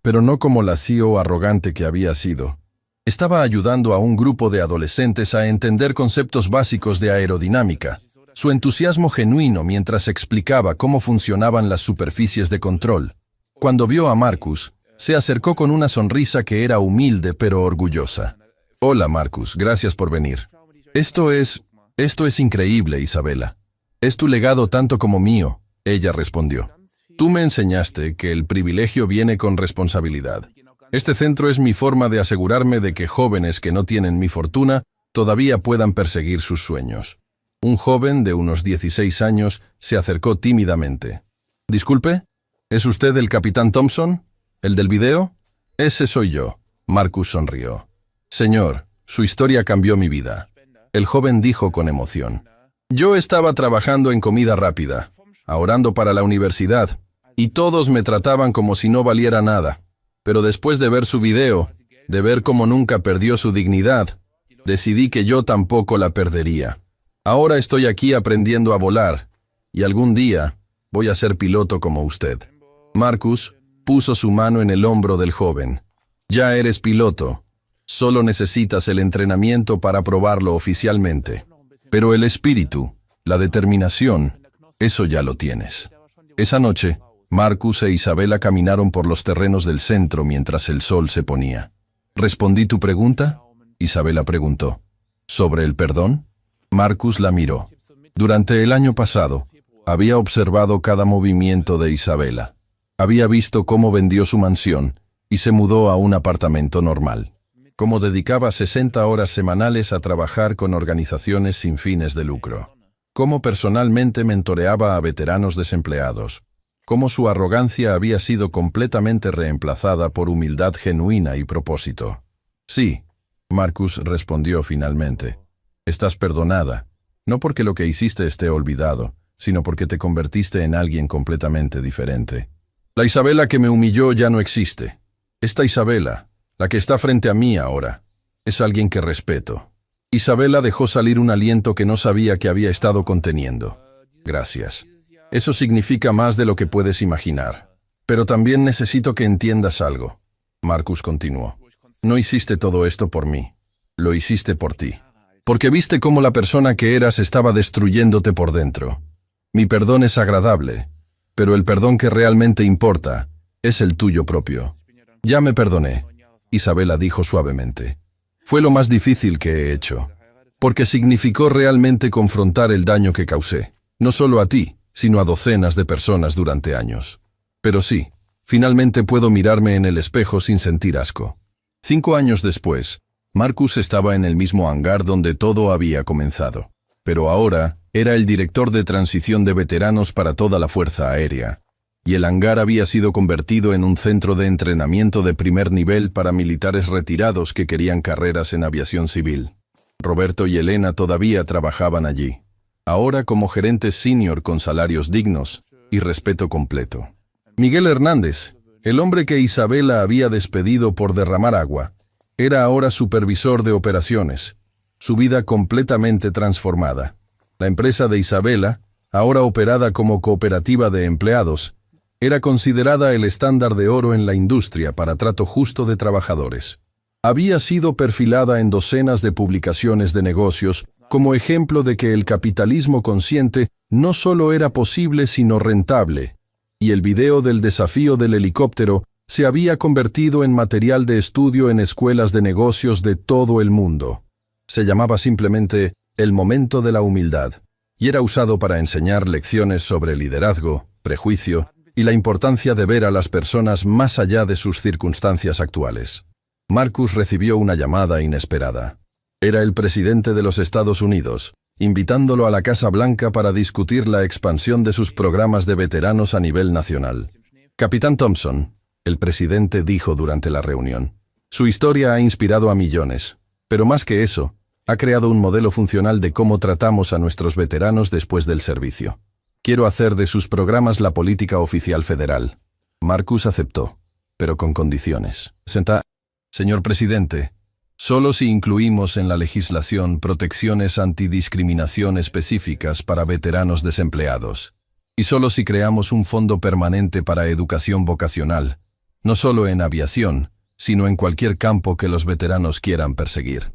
Speaker 1: pero no como la CEO arrogante que había sido. Estaba ayudando a un grupo de adolescentes a entender conceptos básicos de aerodinámica. Su entusiasmo genuino mientras explicaba cómo funcionaban las superficies de control. Cuando vio a Marcus, se acercó con una sonrisa que era humilde pero orgullosa. Hola Marcus, gracias por venir. Esto es increíble, Isabela. Es tu legado tanto como mío, ella respondió. Tú me enseñaste que el privilegio viene con responsabilidad. Este centro es mi forma de asegurarme de que jóvenes que no tienen mi fortuna todavía puedan perseguir sus sueños. Un joven de unos 16 años se acercó tímidamente. «Disculpe, ¿es usted el capitán Thompson? ¿El del video?» «Ese soy yo», Marcus sonrió. «Señor, su historia cambió mi vida», el joven dijo con emoción. «Yo estaba trabajando en comida rápida, ahorrando para la universidad, y todos me trataban como si no valiera nada. Pero después de ver su video, de ver cómo nunca perdió su dignidad, decidí que yo tampoco la perdería. Ahora estoy aquí aprendiendo a volar, y algún día voy a ser piloto como usted». Marcus puso su mano en el hombro del joven. «Ya eres piloto. Solo necesitas el entrenamiento para probarlo oficialmente. Pero el espíritu, la determinación, eso ya lo tienes». Esa noche, Marcus e Isabela caminaron por los terrenos del centro mientras el sol se ponía. «¿Respondí tu pregunta?», Isabela preguntó. «¿Sobre el perdón?». Marcus la miró. Durante el año pasado, había observado cada movimiento de Isabela. Había visto cómo vendió su mansión y se mudó a un apartamento normal. Cómo dedicaba 60 horas semanales a trabajar con organizaciones sin fines de lucro. Cómo personalmente mentoreaba a veteranos desempleados. Cómo su arrogancia había sido completamente reemplazada por humildad genuina y propósito. «Sí», Marcus respondió finalmente. «Estás perdonada, no porque lo que hiciste esté olvidado, sino porque te convertiste en alguien completamente diferente. La Isabela que me humilló ya no existe. Esta Isabela, la que está frente a mí ahora, es alguien que respeto». Isabela dejó salir un aliento que no sabía que había estado conteniendo. «Gracias. Eso significa más de lo que puedes imaginar. Pero también necesito que entiendas algo», Marcus continuó. «No hiciste todo esto por mí. Lo hiciste por ti. Porque viste cómo la persona que eras estaba destruyéndote por dentro. Mi perdón es agradable, pero el perdón que realmente importa es el tuyo propio». «Ya me perdoné», Isabela dijo suavemente. «Fue lo más difícil que he hecho, porque significó realmente confrontar el daño que causé, no solo a ti, sino a docenas de personas durante años. Pero sí, finalmente puedo mirarme en el espejo sin sentir asco». 5 años después, Marcus estaba en el mismo hangar donde todo había comenzado, pero ahora era el director de transición de veteranos para toda la Fuerza Aérea, y el hangar había sido convertido en un centro de entrenamiento de primer nivel para militares retirados que querían carreras en aviación civil. Roberto y Elena todavía trabajaban allí, ahora como gerentes senior con salarios dignos y respeto completo. Miguel Hernández, el hombre que Isabela había despedido por derramar agua, era ahora supervisor de operaciones, su vida completamente transformada. La empresa de Isabela, ahora operada como cooperativa de empleados, era considerada el estándar de oro en la industria para trato justo de trabajadores. Había sido perfilada en docenas de publicaciones de negocios como ejemplo de que el capitalismo consciente no solo era posible sino rentable, y el video del desafío del helicóptero se había convertido en material de estudio en escuelas de negocios de todo el mundo. Se llamaba simplemente El momento de la humildad, y era usado para enseñar lecciones sobre liderazgo, prejuicio y la importancia de ver a las personas más allá de sus circunstancias actuales. Marcus recibió una llamada inesperada. Era el presidente de los Estados Unidos, invitándolo a la Casa Blanca para discutir la expansión de sus programas de veteranos a nivel nacional. Capitán Thompson, el presidente dijo durante la reunión, su historia ha inspirado a millones, pero más que eso, ha creado un modelo funcional de cómo tratamos a nuestros veteranos después del servicio. Quiero hacer de sus programas la política oficial federal. Marcus aceptó, pero con condiciones. Señor presidente, solo si incluimos en la legislación protecciones antidiscriminación específicas para veteranos desempleados, y solo si creamos un fondo permanente para educación vocacional, no solo en aviación, sino en cualquier campo que los veteranos quieran perseguir.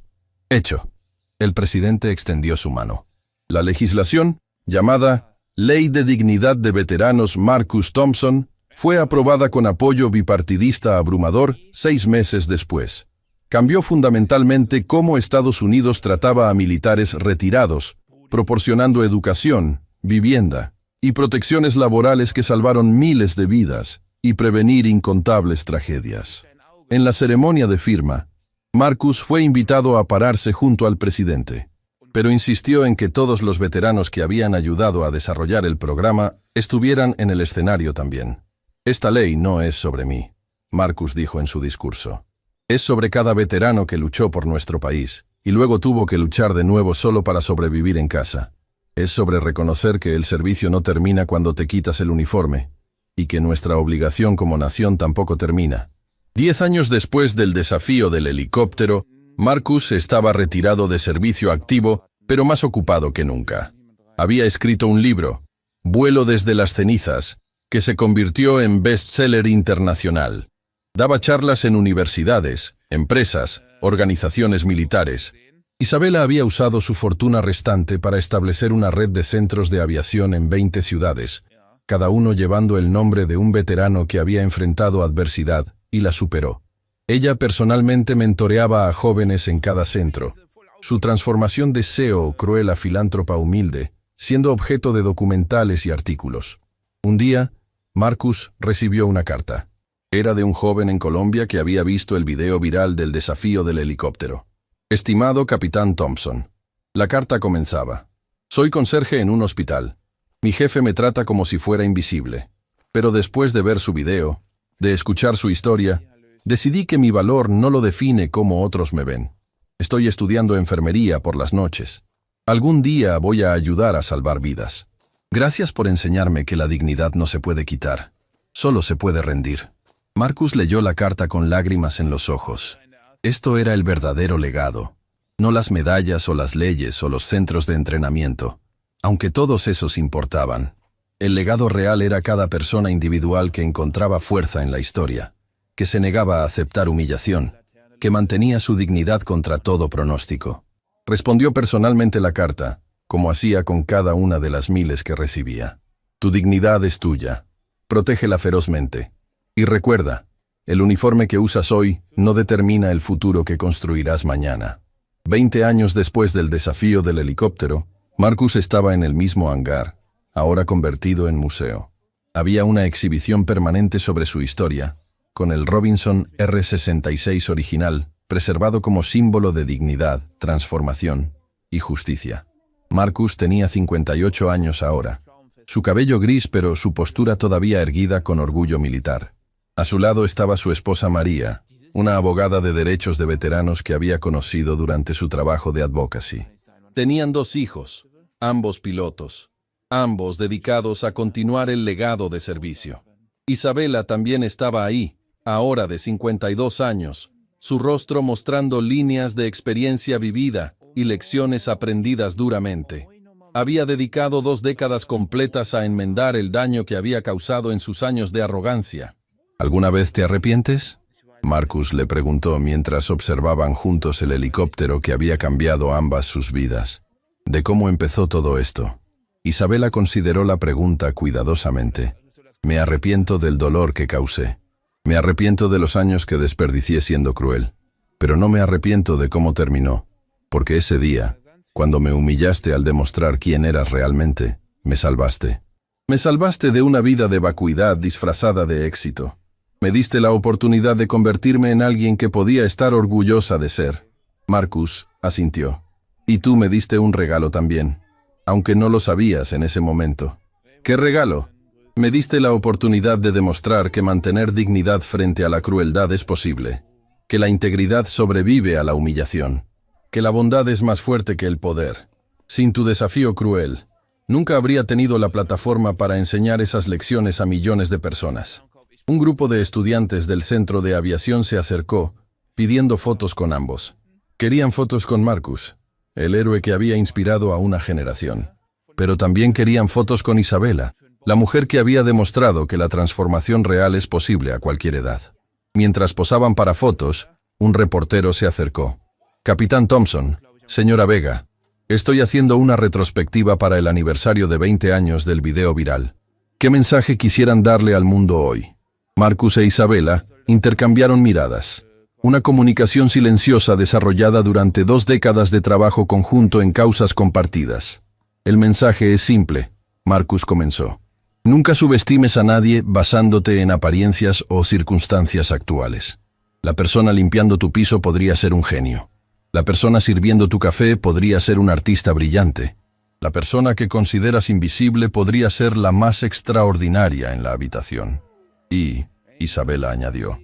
Speaker 1: Hecho. El presidente extendió su mano. La legislación, llamada Ley de Dignidad de Veteranos Marcus Thompson, fue aprobada con apoyo bipartidista abrumador 6 meses después. Cambió fundamentalmente cómo Estados Unidos trataba a militares retirados, proporcionando educación, vivienda y protecciones laborales que salvaron miles de vidas y prevenir incontables tragedias. En la ceremonia de firma, Marcus fue invitado a pararse junto al presidente, pero insistió en que todos los veteranos que habían ayudado a desarrollar el programa estuvieran en el escenario también. Esta ley no es sobre mí, Marcus dijo en su discurso. Es sobre cada veterano que luchó por nuestro país y luego tuvo que luchar de nuevo solo para sobrevivir en casa. Es sobre reconocer que el servicio no termina cuando te quitas el uniforme y que nuestra obligación como nación tampoco termina. 10 años después del desafío del helicóptero, Marcus estaba retirado de servicio activo, pero más ocupado que nunca. Había escrito un libro, Vuelo desde las cenizas, que se convirtió en bestseller internacional. Daba charlas en universidades, empresas, organizaciones militares. Isabela había usado su fortuna restante para establecer una red de centros de aviación en 20 ciudades, cada uno llevando el nombre de un veterano que había enfrentado adversidad y la superó. Ella personalmente mentoreaba a jóvenes en cada centro. Su transformación de CEO cruel a filántropa humilde, siendo objeto de documentales y artículos. Un día, Marcus recibió una carta. Era de un joven en Colombia que había visto el video viral del desafío del helicóptero. Estimado Capitán Thompson, la carta comenzaba. Soy conserje en un hospital. Mi jefe me trata como si fuera invisible. Pero después de ver su video, de escuchar su historia, decidí que mi valor no lo define como otros me ven. Estoy estudiando enfermería por las noches. Algún día voy a ayudar a salvar vidas. Gracias por enseñarme que la dignidad no se puede quitar, solo se puede rendir. Marcus leyó la carta con lágrimas en los ojos. Esto era el verdadero legado, no las medallas o las leyes o los centros de entrenamiento, aunque todos esos importaban. El legado real era cada persona individual que encontraba fuerza en la historia, que se negaba a aceptar humillación, que mantenía su dignidad contra todo pronóstico. Respondió personalmente la carta, como hacía con cada una de las miles que recibía. Tu dignidad es tuya. Protégela ferozmente. Y recuerda, el uniforme que usas hoy no determina el futuro que construirás mañana. 20 años después del desafío del helicóptero, Marcus estaba en el mismo hangar, ahora convertido en museo. Había una exhibición permanente sobre su historia, con el Robinson R-66 original, preservado como símbolo de dignidad, transformación y justicia. Marcus tenía 58 años ahora. Su cabello gris, pero su postura todavía erguida con orgullo militar. A su lado estaba su esposa María, una abogada de derechos de veteranos que había conocido durante su trabajo de advocacy. Tenían 2 hijos, ambos pilotos, ambos dedicados a continuar el legado de servicio. Isabela también estaba ahí, ahora de 52 años, su rostro mostrando líneas de experiencia vivida y lecciones aprendidas duramente. Había dedicado 2 décadas completas a enmendar el daño que había causado en sus años de arrogancia. ¿Alguna vez te arrepientes?, Marcus le preguntó mientras observaban juntos el helicóptero que había cambiado ambas sus vidas. ¿De cómo empezó todo esto? Isabela consideró la pregunta cuidadosamente. Me arrepiento del dolor que causé. Me arrepiento de los años que desperdicié siendo cruel. Pero no me arrepiento de cómo terminó. Porque ese día, cuando me humillaste al demostrar quién eras realmente, me salvaste. Me salvaste de una vida de vacuidad disfrazada de éxito. Me diste la oportunidad de convertirme en alguien que podía estar orgullosa de ser. Marcus asintió. Y tú me diste un regalo también, aunque no lo sabías en ese momento. ¿Qué regalo? Me diste la oportunidad de demostrar que mantener dignidad frente a la crueldad es posible, que la integridad sobrevive a la humillación, que la bondad es más fuerte que el poder. Sin tu desafío cruel, nunca habría tenido la plataforma para enseñar esas lecciones a millones de personas. Un grupo de estudiantes del centro de aviación se acercó, pidiendo fotos con ambos. Querían fotos con Marcus, el héroe que había inspirado a una generación. Pero también querían fotos con Isabela, la mujer que había demostrado que la transformación real es posible a cualquier edad. Mientras posaban para fotos, un reportero se acercó. Capitán Thompson, señora Vega, estoy haciendo una retrospectiva para el aniversario de 20 años del video viral. ¿Qué mensaje quisieran darle al mundo hoy? Marcus e Isabela intercambiaron miradas. Una comunicación silenciosa desarrollada durante 2 décadas de trabajo conjunto en causas compartidas. El mensaje es simple, Marcus comenzó. Nunca subestimes a nadie basándote en apariencias o circunstancias actuales. La persona limpiando tu piso podría ser un genio. La persona sirviendo tu café podría ser un artista brillante. La persona que consideras invisible podría ser la más extraordinaria en la habitación. Y, Isabela añadió,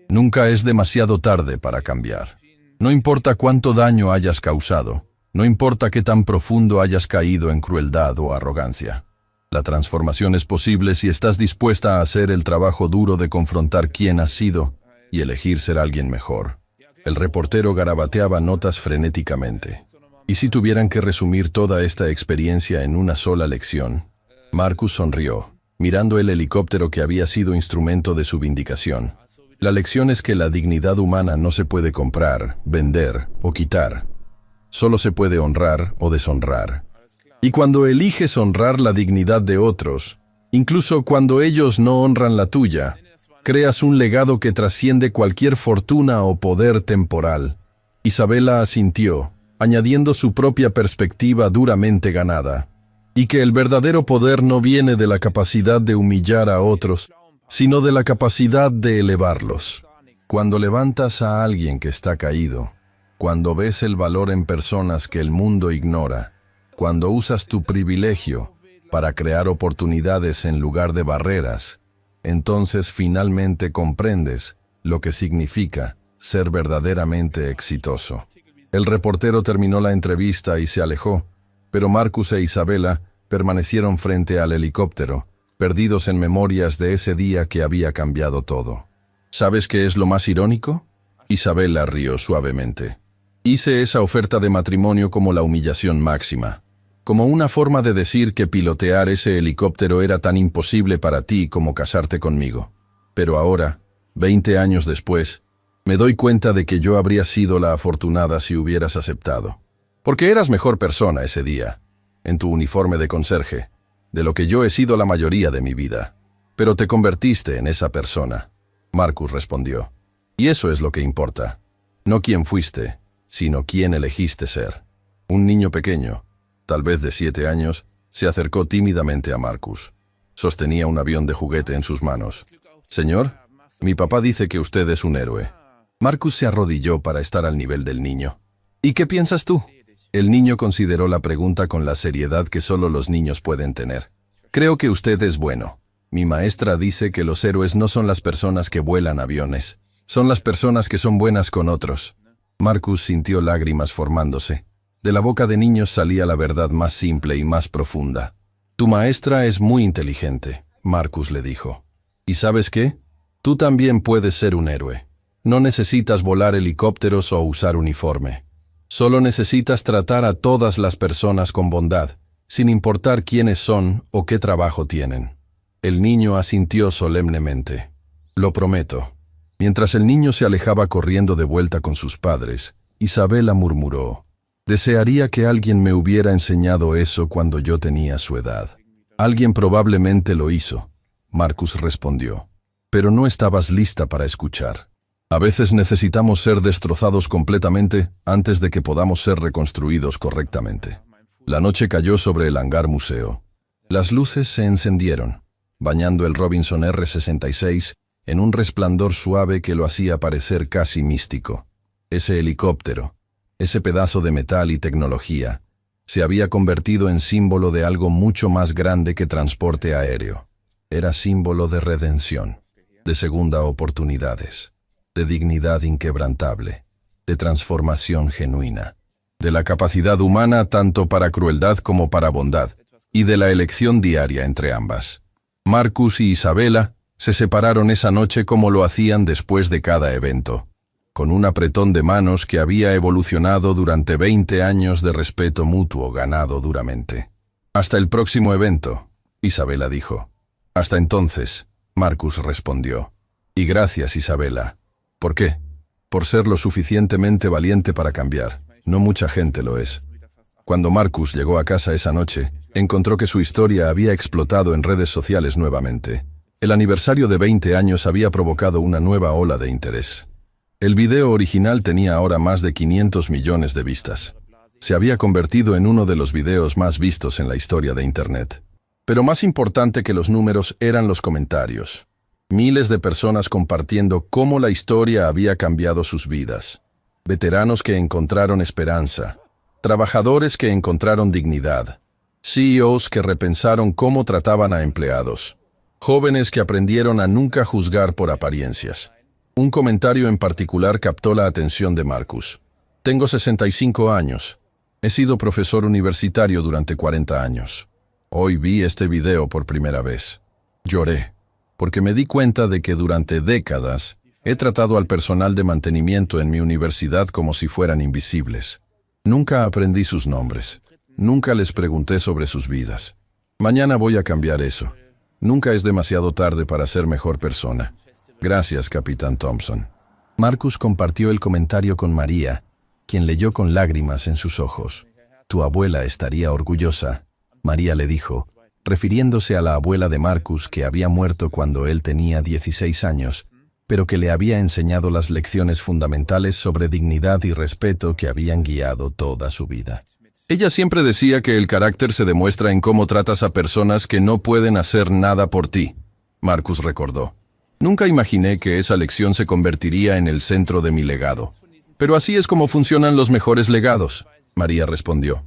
Speaker 1: nunca es demasiado tarde para cambiar. No importa cuánto daño hayas causado, no importa qué tan profundo hayas caído en crueldad o arrogancia. La transformación es posible si estás dispuesta a hacer el trabajo duro de confrontar quién has sido y elegir ser alguien mejor. El reportero garabateaba notas frenéticamente. ¿Y si tuvieran que resumir toda esta experiencia en una sola lección? Marcus sonrió, mirando el helicóptero que había sido instrumento de su vindicación. La lección es que la dignidad humana no se puede comprar, vender o quitar. Solo se puede honrar o deshonrar. Y cuando eliges honrar la dignidad de otros, incluso cuando ellos no honran la tuya, creas un legado que trasciende cualquier fortuna o poder temporal. Isabela asintió, añadiendo su propia perspectiva duramente ganada. Y que el verdadero poder no viene de la capacidad de humillar a otros, sino de la capacidad de elevarlos. Cuando levantas a alguien que está caído, cuando ves el valor en personas que el mundo ignora, cuando usas tu privilegio para crear oportunidades en lugar de barreras, entonces finalmente comprendes lo que significa ser verdaderamente exitoso. El reportero terminó la entrevista y se alejó, pero Marcus e Isabela permanecieron frente al helicóptero, perdidos en memorias de ese día que había cambiado todo. ¿Sabes qué es lo más irónico? Isabela rió suavemente. Hice esa oferta de matrimonio como la humillación máxima, como una forma de decir que pilotear ese helicóptero era tan imposible para ti como casarte conmigo. Pero ahora, 20 años después, me doy cuenta de que yo habría sido la afortunada si hubieras aceptado. Porque eras mejor persona ese día, en tu uniforme de conserje, de lo que yo he sido la mayoría de mi vida. Pero te convertiste en esa persona, Marcus respondió. Y eso es lo que importa. No quién fuiste, sino quién elegiste ser. Un niño pequeño, tal vez de 7 años, se acercó tímidamente a Marcus. Sostenía un avión de juguete en sus manos. Señor, mi papá dice que usted es un héroe. Marcus se arrodilló para estar al nivel del niño. ¿Y qué piensas tú? El niño consideró la pregunta con la seriedad que solo los niños pueden tener. Creo que usted es bueno. Mi maestra dice que los héroes no son las personas que vuelan aviones. Son las personas que son buenas con otros. Marcus sintió lágrimas formándose. De la boca de niños salía la verdad más simple y más profunda. Tu maestra es muy inteligente, Marcus le dijo. ¿Y sabes qué? Tú también puedes ser un héroe. No necesitas volar helicópteros o usar uniforme. Solo necesitas tratar a todas las personas con bondad, sin importar quiénes son o qué trabajo tienen. El niño asintió solemnemente. Lo prometo. Mientras el niño se alejaba corriendo de vuelta con sus padres, Isabela murmuró: desearía que alguien me hubiera enseñado eso cuando yo tenía su edad. Alguien probablemente lo hizo, Marcus respondió, pero no estabas lista para escuchar. A veces necesitamos ser destrozados completamente antes de que podamos ser reconstruidos correctamente. La noche cayó sobre el hangar museo. Las luces se encendieron, bañando el Robinson R-66 en un resplandor suave que lo hacía parecer casi místico. Ese helicóptero, ese pedazo de metal y tecnología, se había convertido en símbolo de algo mucho más grande que transporte aéreo. Era símbolo de redención, de segunda oportunidades, de dignidad inquebrantable, de transformación genuina, de la capacidad humana tanto para crueldad como para bondad, y de la elección diaria entre ambas. Marcus y Isabela se separaron esa noche como lo hacían después de cada evento, con un apretón de manos que había evolucionado durante 20 años de respeto mutuo ganado duramente. Hasta el próximo evento, Isabela dijo. Hasta entonces, Marcus respondió. Y gracias, Isabela. ¿Por qué? Por ser lo suficientemente valiente para cambiar. No mucha gente lo es. Cuando Marcus llegó a casa esa noche, encontró que su historia había explotado en redes sociales nuevamente. El aniversario de 20 años había provocado una nueva ola de interés. El video original tenía ahora más de 500 millones de vistas. Se había convertido en uno de los videos más vistos en la historia de Internet. Pero más importante que los números eran los comentarios. Miles de personas compartiendo cómo la historia había cambiado sus vidas. Veteranos que encontraron esperanza. Trabajadores que encontraron dignidad. CEOs que repensaron cómo trataban a empleados. Jóvenes que aprendieron a nunca juzgar por apariencias. Un comentario en particular captó la atención de Marcus. Tengo 65 años. He sido profesor universitario durante 40 años. Hoy vi este video por primera vez. Lloré, porque me di cuenta de que durante décadas he tratado al personal de mantenimiento en mi universidad como si fueran invisibles. Nunca aprendí sus nombres. Nunca les pregunté sobre sus vidas. Mañana voy a cambiar eso. Nunca es demasiado tarde para ser mejor persona. Gracias, Capitán Thompson. Marcus compartió el comentario con María, quien leyó con lágrimas en sus ojos. Tu abuela estaría orgullosa, María le dijo, refiriéndose a la abuela de Marcus que había muerto cuando él tenía 16 años, pero que le había enseñado las lecciones fundamentales sobre dignidad y respeto que habían guiado toda su vida. Ella siempre decía que el carácter se demuestra en cómo tratas a personas que no pueden hacer nada por ti, Marcus recordó. Nunca imaginé que esa lección se convertiría en el centro de mi legado. Pero así es como funcionan los mejores legados, María respondió.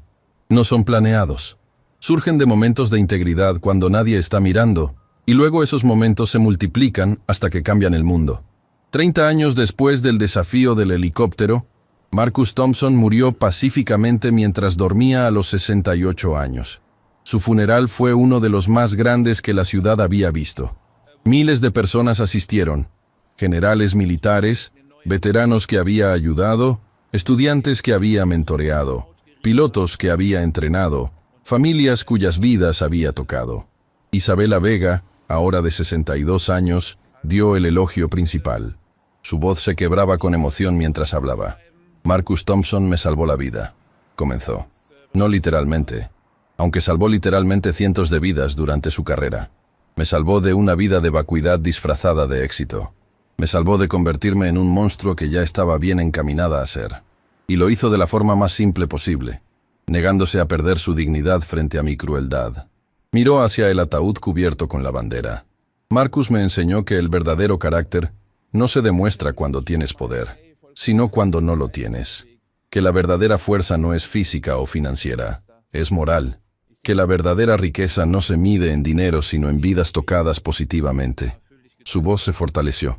Speaker 1: No son planeados. Surgen de momentos de integridad cuando nadie está mirando, y luego esos momentos se multiplican hasta que cambian el mundo. 30 años después del desafío del helicóptero, Marcus Thompson murió pacíficamente mientras dormía a los 68 años. Su funeral fue uno de los más grandes que la ciudad había visto. Miles de personas asistieron, generales militares, veteranos que había ayudado, estudiantes que había mentoreado, pilotos que había entrenado, familias cuyas vidas había tocado. Isabela Vega, ahora de 62 años, dio el elogio principal. Su voz se quebraba con emoción mientras hablaba. Marcus Thompson me salvó la vida, comenzó. No literalmente, aunque salvó literalmente cientos de vidas durante su carrera. Me salvó de una vida de vacuidad disfrazada de éxito. Me salvó de convertirme en un monstruo que ya estaba bien encaminada a ser. Y lo hizo de la forma más simple posible, negándose a perder su dignidad frente a mi crueldad. Miró hacia el ataúd cubierto con la bandera. Marcus me enseñó que el verdadero carácter no se demuestra cuando tienes poder, sino cuando no lo tienes. Que la verdadera fuerza no es física o financiera, es moral. Que la verdadera riqueza no se mide en dinero sino en vidas tocadas positivamente. Su voz se fortaleció.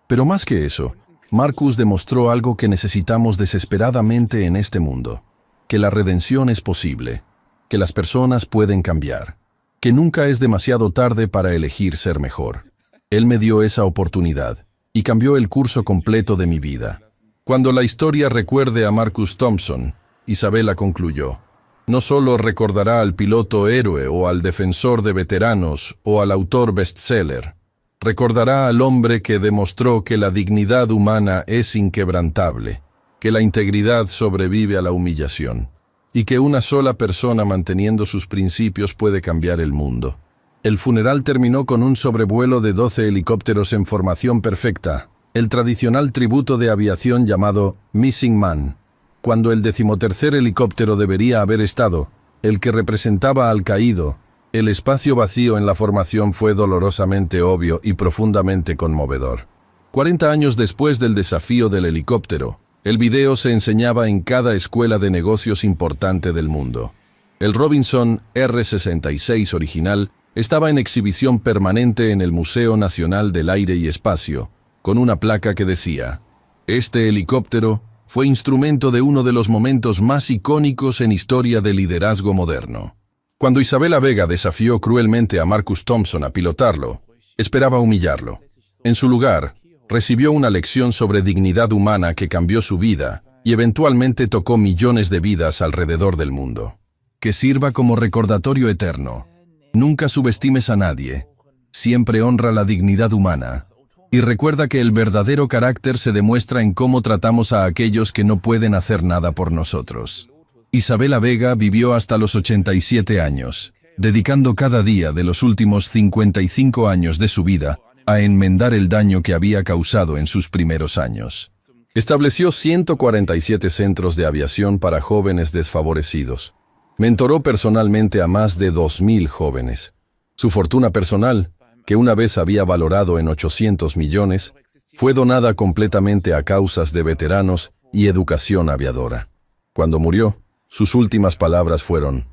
Speaker 1: Pero más que eso, Marcus demostró algo que necesitamos desesperadamente en este mundo. Que la redención es posible, que las personas pueden cambiar, que nunca es demasiado tarde para elegir ser mejor. Él me dio esa oportunidad y cambió el curso completo de mi vida. Cuando la historia recuerde a Marcus Thompson, Isabela concluyó, no solo recordará al piloto héroe o al defensor de veteranos o al autor bestseller, recordará al hombre que demostró que la dignidad humana es inquebrantable, que la integridad sobrevive a la humillación, y que una sola persona manteniendo sus principios puede cambiar el mundo. El funeral terminó con un sobrevuelo de 12 helicópteros en formación perfecta, el tradicional tributo de aviación llamado Missing Man. Cuando el 13º helicóptero debería haber estado, el que representaba al caído, el espacio vacío en la formación fue dolorosamente obvio y profundamente conmovedor. 40 años después del desafío del helicóptero, el video se enseñaba en cada escuela de negocios importante del mundo. El Robinson R-66 original estaba en exhibición permanente en el Museo Nacional del Aire y Espacio, con una placa que decía, «Este helicóptero fue instrumento de uno de los momentos más icónicos en historia del liderazgo moderno». Cuando Isabela Vega desafió cruelmente a Marcus Thompson a pilotarlo, esperaba humillarlo. En su lugar, recibió una lección sobre dignidad humana que cambió su vida y eventualmente tocó millones de vidas alrededor del mundo. Que sirva como recordatorio eterno. Nunca subestimes a nadie. Siempre honra la dignidad humana. Y recuerda que el verdadero carácter se demuestra en cómo tratamos a aquellos que no pueden hacer nada por nosotros. Isabela Vega vivió hasta los 87 años, dedicando cada día de los últimos 55 años de su vida a enmendar el daño que había causado en sus primeros años. Estableció 147 centros de aviación para jóvenes desfavorecidos. Mentoró personalmente a más de 2.000 jóvenes. Su fortuna personal, que una vez había valorado en 800 millones, fue donada completamente a causas de veteranos y educación aviadora. Cuando murió, sus últimas palabras fueron,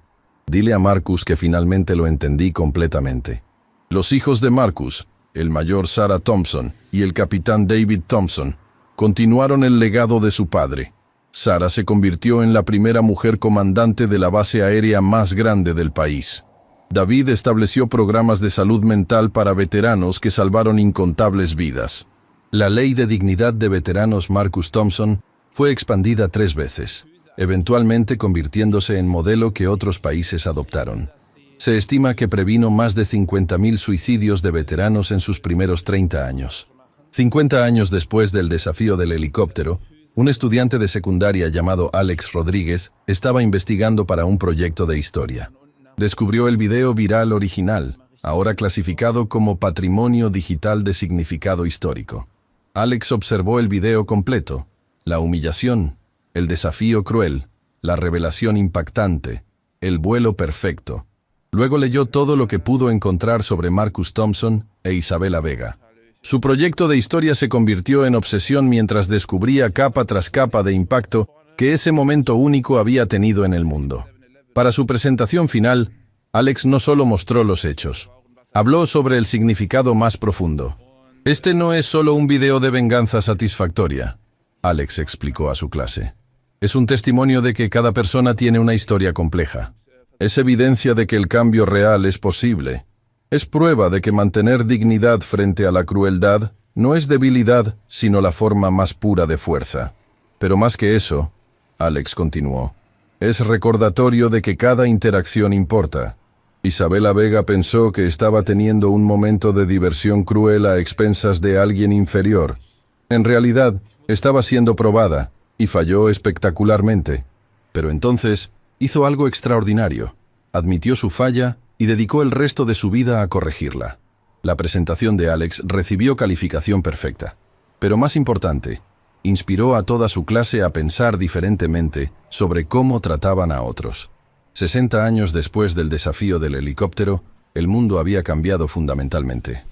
Speaker 1: «Dile a Marcus que finalmente lo entendí completamente». Los hijos de Marcus, el mayor Sarah Thompson y el capitán David Thompson, continuaron el legado de su padre. Sarah se convirtió en la primera mujer comandante de la base aérea más grande del país. David estableció programas de salud mental para veteranos que salvaron incontables vidas. La Ley de Dignidad de Veteranos Marcus Thompson fue expandida 3 veces, eventualmente convirtiéndose en modelo que otros países adoptaron. Se estima que previno más de 50.000 suicidios de veteranos en sus primeros 30 años. 50 años después del desafío del helicóptero, un estudiante de secundaria llamado Alex Rodríguez estaba investigando para un proyecto de historia. Descubrió el video viral original, ahora clasificado como Patrimonio Digital de Significado Histórico. Alex observó el video completo, la humillación, el desafío cruel, la revelación impactante, el vuelo perfecto. Luego leyó todo lo que pudo encontrar sobre Marcus Thompson e Isabela Vega. Su proyecto de historia se convirtió en obsesión mientras descubría capa tras capa de impacto que ese momento único había tenido en el mundo. Para su presentación final, Alex no solo mostró los hechos, habló sobre el significado más profundo. Este no es solo un video de venganza satisfactoria, Alex explicó a su clase. Es un testimonio de que cada persona tiene una historia compleja. Es evidencia de que el cambio real es posible. Es prueba de que mantener dignidad frente a la crueldad no es debilidad, sino la forma más pura de fuerza. Pero más que eso, Alex continuó, es recordatorio de que cada interacción importa. Isabela Vega pensó que estaba teniendo un momento de diversión cruel a expensas de alguien inferior. En realidad, estaba siendo probada y falló espectacularmente. Pero entonces hizo algo extraordinario. Admitió su falla y dedicó el resto de su vida a corregirla. La presentación de Alex recibió calificación perfecta. Pero más importante, inspiró a toda su clase a pensar diferentemente sobre cómo trataban a otros. 60 años después del desafío del helicóptero, el mundo había cambiado fundamentalmente.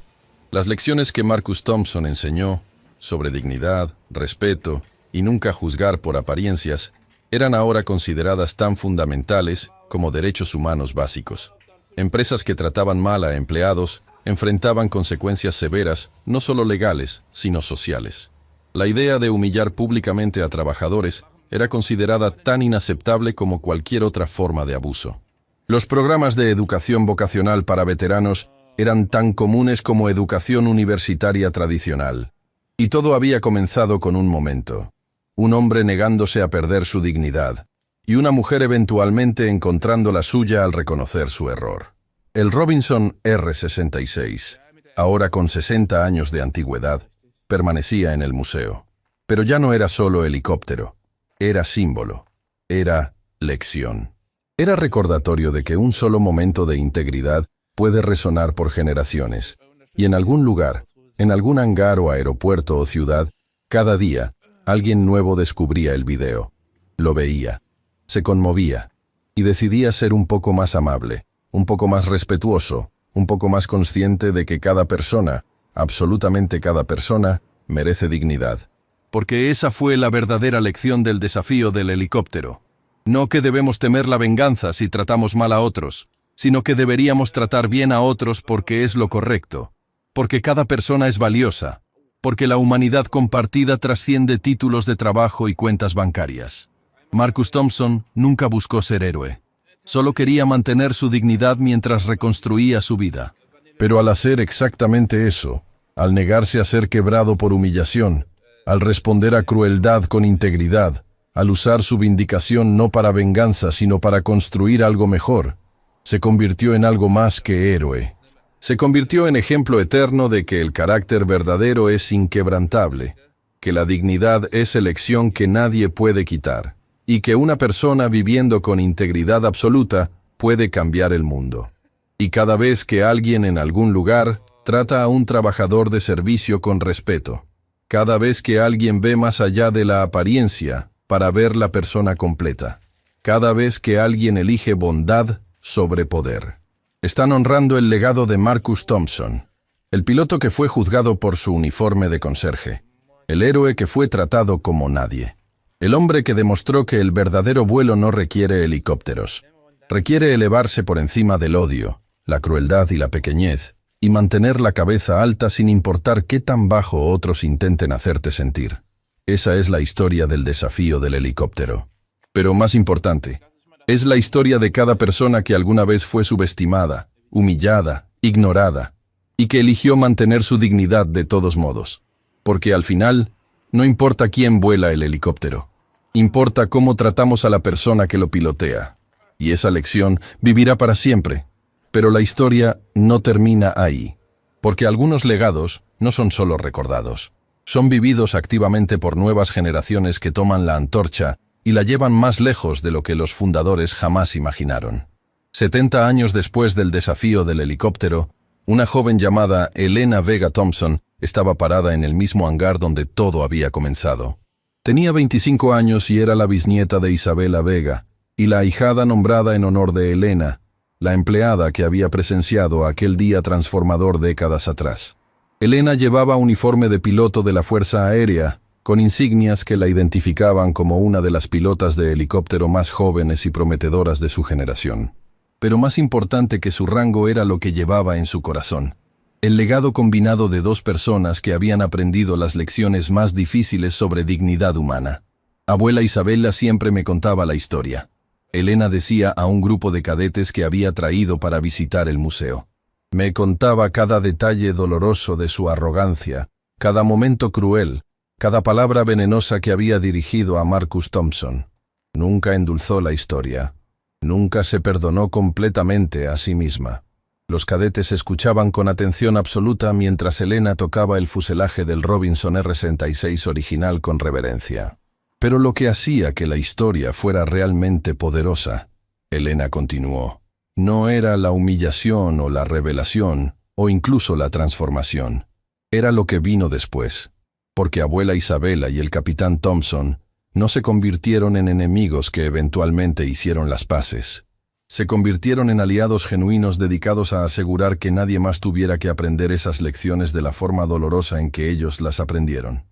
Speaker 1: Las lecciones que Marcus Thompson enseñó sobre dignidad, respeto y nunca juzgar por apariencias, eran ahora consideradas tan fundamentales como derechos humanos básicos. Empresas que trataban mal a empleados enfrentaban consecuencias severas, no solo legales, sino sociales. La idea de humillar públicamente a trabajadores era considerada tan inaceptable como cualquier otra forma de abuso. Los programas de educación vocacional para veteranos eran tan comunes como educación universitaria tradicional. Y todo había comenzado con un momento. Un hombre negándose a perder su dignidad, y una mujer eventualmente encontrando la suya al reconocer su error. El Robinson R-66, ahora con 60 años de antigüedad, permanecía en el museo. Pero ya no era solo helicóptero, era símbolo, era lección. Era recordatorio de que un solo momento de integridad puede resonar por generaciones, y en algún lugar, en algún hangar o aeropuerto o ciudad, cada día, alguien nuevo descubría el video, lo veía, se conmovía, y decidía ser un poco más amable, un poco más respetuoso, un poco más consciente de que cada persona, absolutamente cada persona, merece dignidad. Porque esa fue la verdadera lección del desafío del helicóptero. No que debemos temer la venganza si tratamos mal a otros, sino que deberíamos tratar bien a otros porque es lo correcto, porque cada persona es valiosa, porque la humanidad compartida trasciende títulos de trabajo y cuentas bancarias. Marcus Thompson nunca buscó ser héroe. Solo quería mantener su dignidad mientras reconstruía su vida. Pero al hacer exactamente eso, al negarse a ser quebrado por humillación, al responder a crueldad con integridad, al usar su vindicación no para venganza sino para construir algo mejor, se convirtió en algo más que héroe. Se convirtió en ejemplo eterno de que el carácter verdadero es inquebrantable, que la dignidad es elección que nadie puede quitar, y que una persona viviendo con integridad absoluta puede cambiar el mundo. Y cada vez que alguien en algún lugar trata a un trabajador de servicio con respeto, cada vez que alguien ve más allá de la apariencia para ver la persona completa, cada vez que alguien elige bondad sobre poder, están honrando el legado de Marcus Thompson, el piloto que fue juzgado por su uniforme de conserje, el héroe que fue tratado como nadie, el hombre que demostró que el verdadero vuelo no requiere helicópteros, requiere elevarse por encima del odio, la crueldad y la pequeñez, y mantener la cabeza alta sin importar qué tan bajo otros intenten hacerte sentir. Esa es la historia del desafío del helicóptero. Pero más importante, es la historia de cada persona que alguna vez fue subestimada, humillada, ignorada, y que eligió mantener su dignidad de todos modos. Porque al final, no importa quién vuela el helicóptero, importa cómo tratamos a la persona que lo pilotea. Y esa lección vivirá para siempre. Pero la historia no termina ahí, porque algunos legados no son solo recordados, son vividos activamente por nuevas generaciones que toman la antorcha y la llevan más lejos de lo que los fundadores jamás imaginaron. 70 años después del desafío del helicóptero, una joven llamada Elena Vega Thompson estaba parada en el mismo hangar donde todo había comenzado. Tenía 25 años y era la bisnieta de Isabela Vega, y la ahijada nombrada en honor de Elena, la empleada que había presenciado aquel día transformador décadas atrás. Elena llevaba uniforme de piloto de la Fuerza Aérea, con insignias que la identificaban como una de las pilotas de helicóptero más jóvenes y prometedoras de su generación. Pero más importante que su rango era lo que llevaba en su corazón. El legado combinado de dos personas que habían aprendido las lecciones más difíciles sobre dignidad humana. Abuela Isabela siempre me contaba la historia. Elena decía a un grupo de cadetes que había traído para visitar el museo. Me contaba cada detalle doloroso de su arrogancia, cada momento cruel, cada palabra venenosa que había dirigido a Marcus Thompson. Nunca endulzó la historia. Nunca se perdonó completamente a sí misma. Los cadetes escuchaban con atención absoluta mientras Elena tocaba el fuselaje del Robinson R-66 original con reverencia. Pero lo que hacía que la historia fuera realmente poderosa, Elena continuó, no era la humillación o la revelación, o incluso la transformación. Era lo que vino después, porque abuela Isabela y el capitán Thompson no se convirtieron en enemigos que eventualmente hicieron las paces. Se convirtieron en aliados genuinos dedicados a asegurar que nadie más tuviera que aprender esas lecciones de la forma dolorosa en que ellos las aprendieron.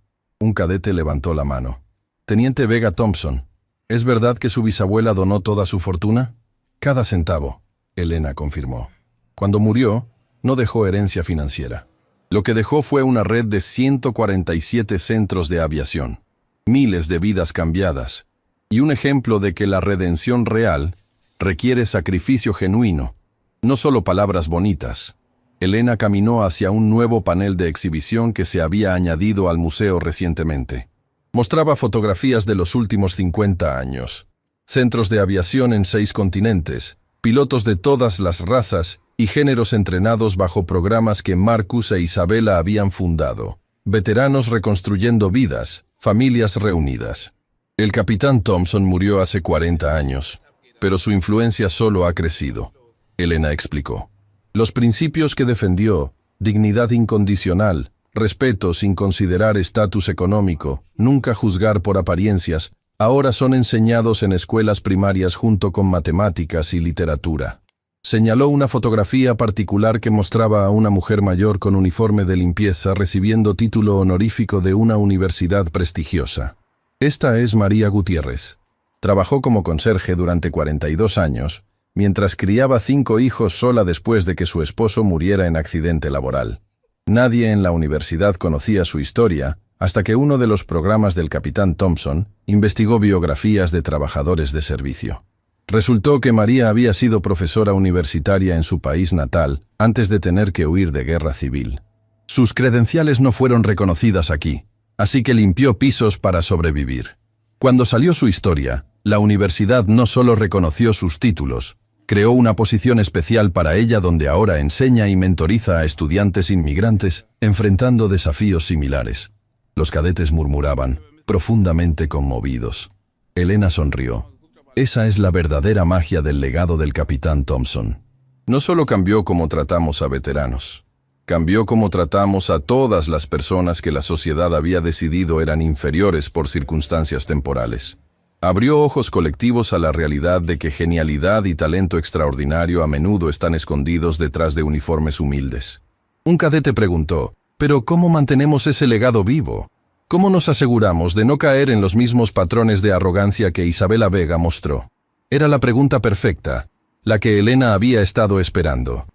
Speaker 1: Un cadete levantó la mano. Teniente Vega Thompson, ¿es verdad que su bisabuela donó toda su fortuna? Cada centavo, Elena confirmó. Cuando murió, no dejó herencia financiera. Lo que dejó fue una red de 147 centros de aviación, miles de vidas cambiadas, y un ejemplo de que la redención real requiere sacrificio genuino, no solo palabras bonitas. Elena caminó hacia un nuevo panel de exhibición que se había añadido al museo recientemente. Mostraba fotografías de los últimos 50 años. Centros de aviación en 6 continentes, pilotos de todas las razas y géneros entrenados bajo programas que Marcus e Isabela habían fundado. Veteranos reconstruyendo vidas, familias reunidas. El capitán Thompson murió hace 40 años, pero su influencia solo ha crecido. Elena explicó. Los principios que defendió, dignidad incondicional, respeto sin considerar estatus económico, nunca juzgar por apariencias, ahora son enseñados en escuelas primarias junto con matemáticas y literatura. Señaló una fotografía particular que mostraba a una mujer mayor con uniforme de limpieza recibiendo título honorífico de una universidad prestigiosa. Esta es María Gutiérrez. Trabajó como conserje durante 42 años, mientras criaba 5 hijos sola después de que su esposo muriera en accidente laboral. Nadie en la universidad conocía su historia hasta que uno de los programas del capitán Thompson investigó biografías de trabajadores de servicio. Resultó que María había sido profesora universitaria en su país natal antes de tener que huir de guerra civil. Sus credenciales no fueron reconocidas aquí, así que limpió pisos para sobrevivir. Cuando salió su historia, la universidad no solo reconoció sus títulos, creó una posición especial para ella donde ahora enseña y mentoriza a estudiantes inmigrantes enfrentando desafíos similares. Los cadetes murmuraban, profundamente conmovidos. Elena sonrió. Esa es la verdadera magia del legado del capitán Thompson. No solo cambió cómo tratamos a veteranos, cambió cómo tratamos a todas las personas que la sociedad había decidido eran inferiores por circunstancias temporales. Abrió ojos colectivos a la realidad de que genialidad y talento extraordinario a menudo están escondidos detrás de uniformes humildes. Un cadete preguntó, ¿pero cómo mantenemos ese legado vivo? ¿Cómo nos aseguramos de no caer en los mismos patrones de arrogancia que Isabela Vega mostró? Era la pregunta perfecta, la que Elena había estado esperando.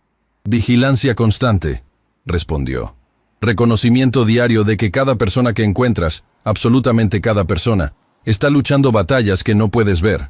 Speaker 1: Vigilancia constante, respondió. Reconocimiento diario de que cada persona que encuentras, absolutamente cada persona, está luchando batallas que no puedes ver.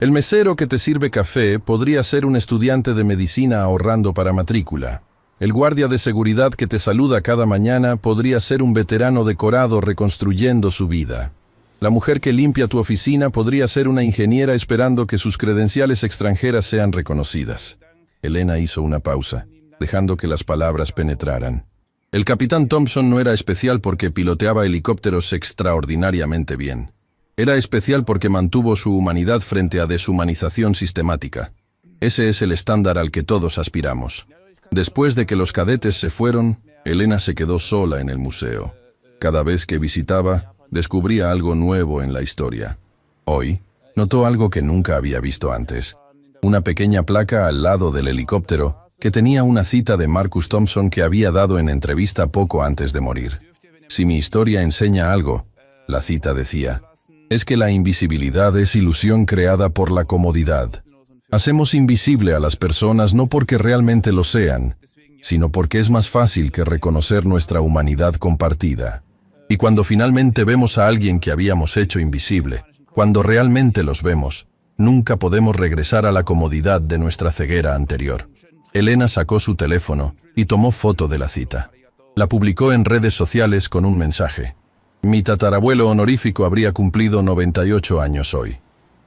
Speaker 1: El mesero que te sirve café podría ser un estudiante de medicina ahorrando para matrícula. El guardia de seguridad que te saluda cada mañana podría ser un veterano decorado reconstruyendo su vida. La mujer que limpia tu oficina podría ser una ingeniera esperando que sus credenciales extranjeras sean reconocidas. Elena hizo una pausa, dejando que las palabras penetraran. El capitán Thompson no era especial porque piloteaba helicópteros extraordinariamente bien. Era especial porque mantuvo su humanidad frente a deshumanización sistemática. Ese es el estándar al que todos aspiramos. Después de que los cadetes se fueron, Elena se quedó sola en el museo. Cada vez que visitaba, descubría algo nuevo en la historia. Hoy, notó algo que nunca había visto antes. Una pequeña placa al lado del helicóptero que tenía una cita de Marcus Thompson que había dado en entrevista poco antes de morir. Si mi historia enseña algo, la cita decía, es que la invisibilidad es ilusión creada por la comodidad. Hacemos invisible a las personas no porque realmente lo sean, sino porque es más fácil que reconocer nuestra humanidad compartida. Y cuando finalmente vemos a alguien que habíamos hecho invisible, cuando realmente los vemos, nunca podemos regresar a la comodidad de nuestra ceguera anterior. Elena sacó su teléfono y tomó foto de la cita. La publicó en redes sociales con un mensaje. Mi tatarabuelo honorífico habría cumplido 98 años hoy.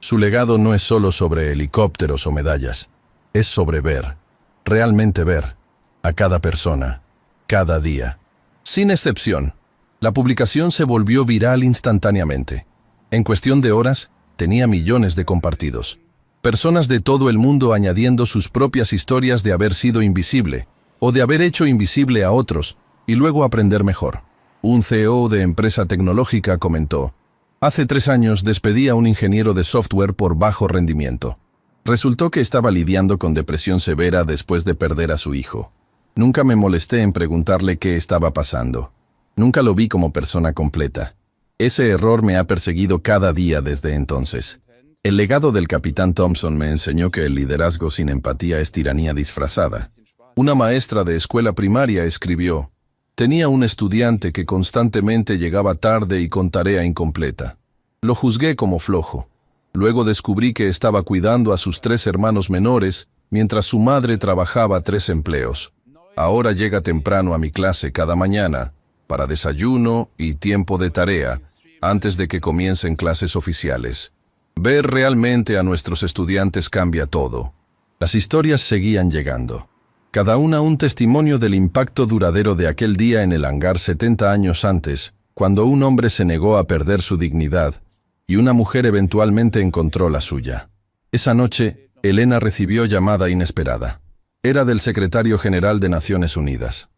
Speaker 1: Su legado no es solo sobre helicópteros o medallas, es sobre ver, realmente ver, a cada persona, cada día. Sin excepción, la publicación se volvió viral instantáneamente. En cuestión de horas, tenía millones de compartidos. Personas de todo el mundo añadiendo sus propias historias de haber sido invisible, o de haber hecho invisible a otros, y luego aprender mejor. Un CEO de empresa tecnológica comentó, hace 3 años despedí a un ingeniero de software por bajo rendimiento. Resultó que estaba lidiando con depresión severa después de perder a su hijo. Nunca me molesté en preguntarle qué estaba pasando. Nunca lo vi como persona completa. Ese error me ha perseguido cada día desde entonces. El legado del capitán Thompson me enseñó que el liderazgo sin empatía es tiranía disfrazada. Una maestra de escuela primaria escribió: tenía un estudiante que constantemente llegaba tarde y con tarea incompleta. Lo juzgué como flojo. Luego descubrí que estaba cuidando a sus 3 hermanos menores mientras su madre trabajaba 3 empleos. Ahora llega temprano a mi clase cada mañana para desayuno y tiempo de tarea antes de que comiencen clases oficiales. Ver realmente a nuestros estudiantes cambia todo. Las historias seguían llegando. Cada una un testimonio del impacto duradero de aquel día en el hangar 70 años antes, cuando un hombre se negó a perder su dignidad y una mujer eventualmente encontró la suya. Esa noche, Elena recibió llamada inesperada. Era del secretario general de Naciones Unidas,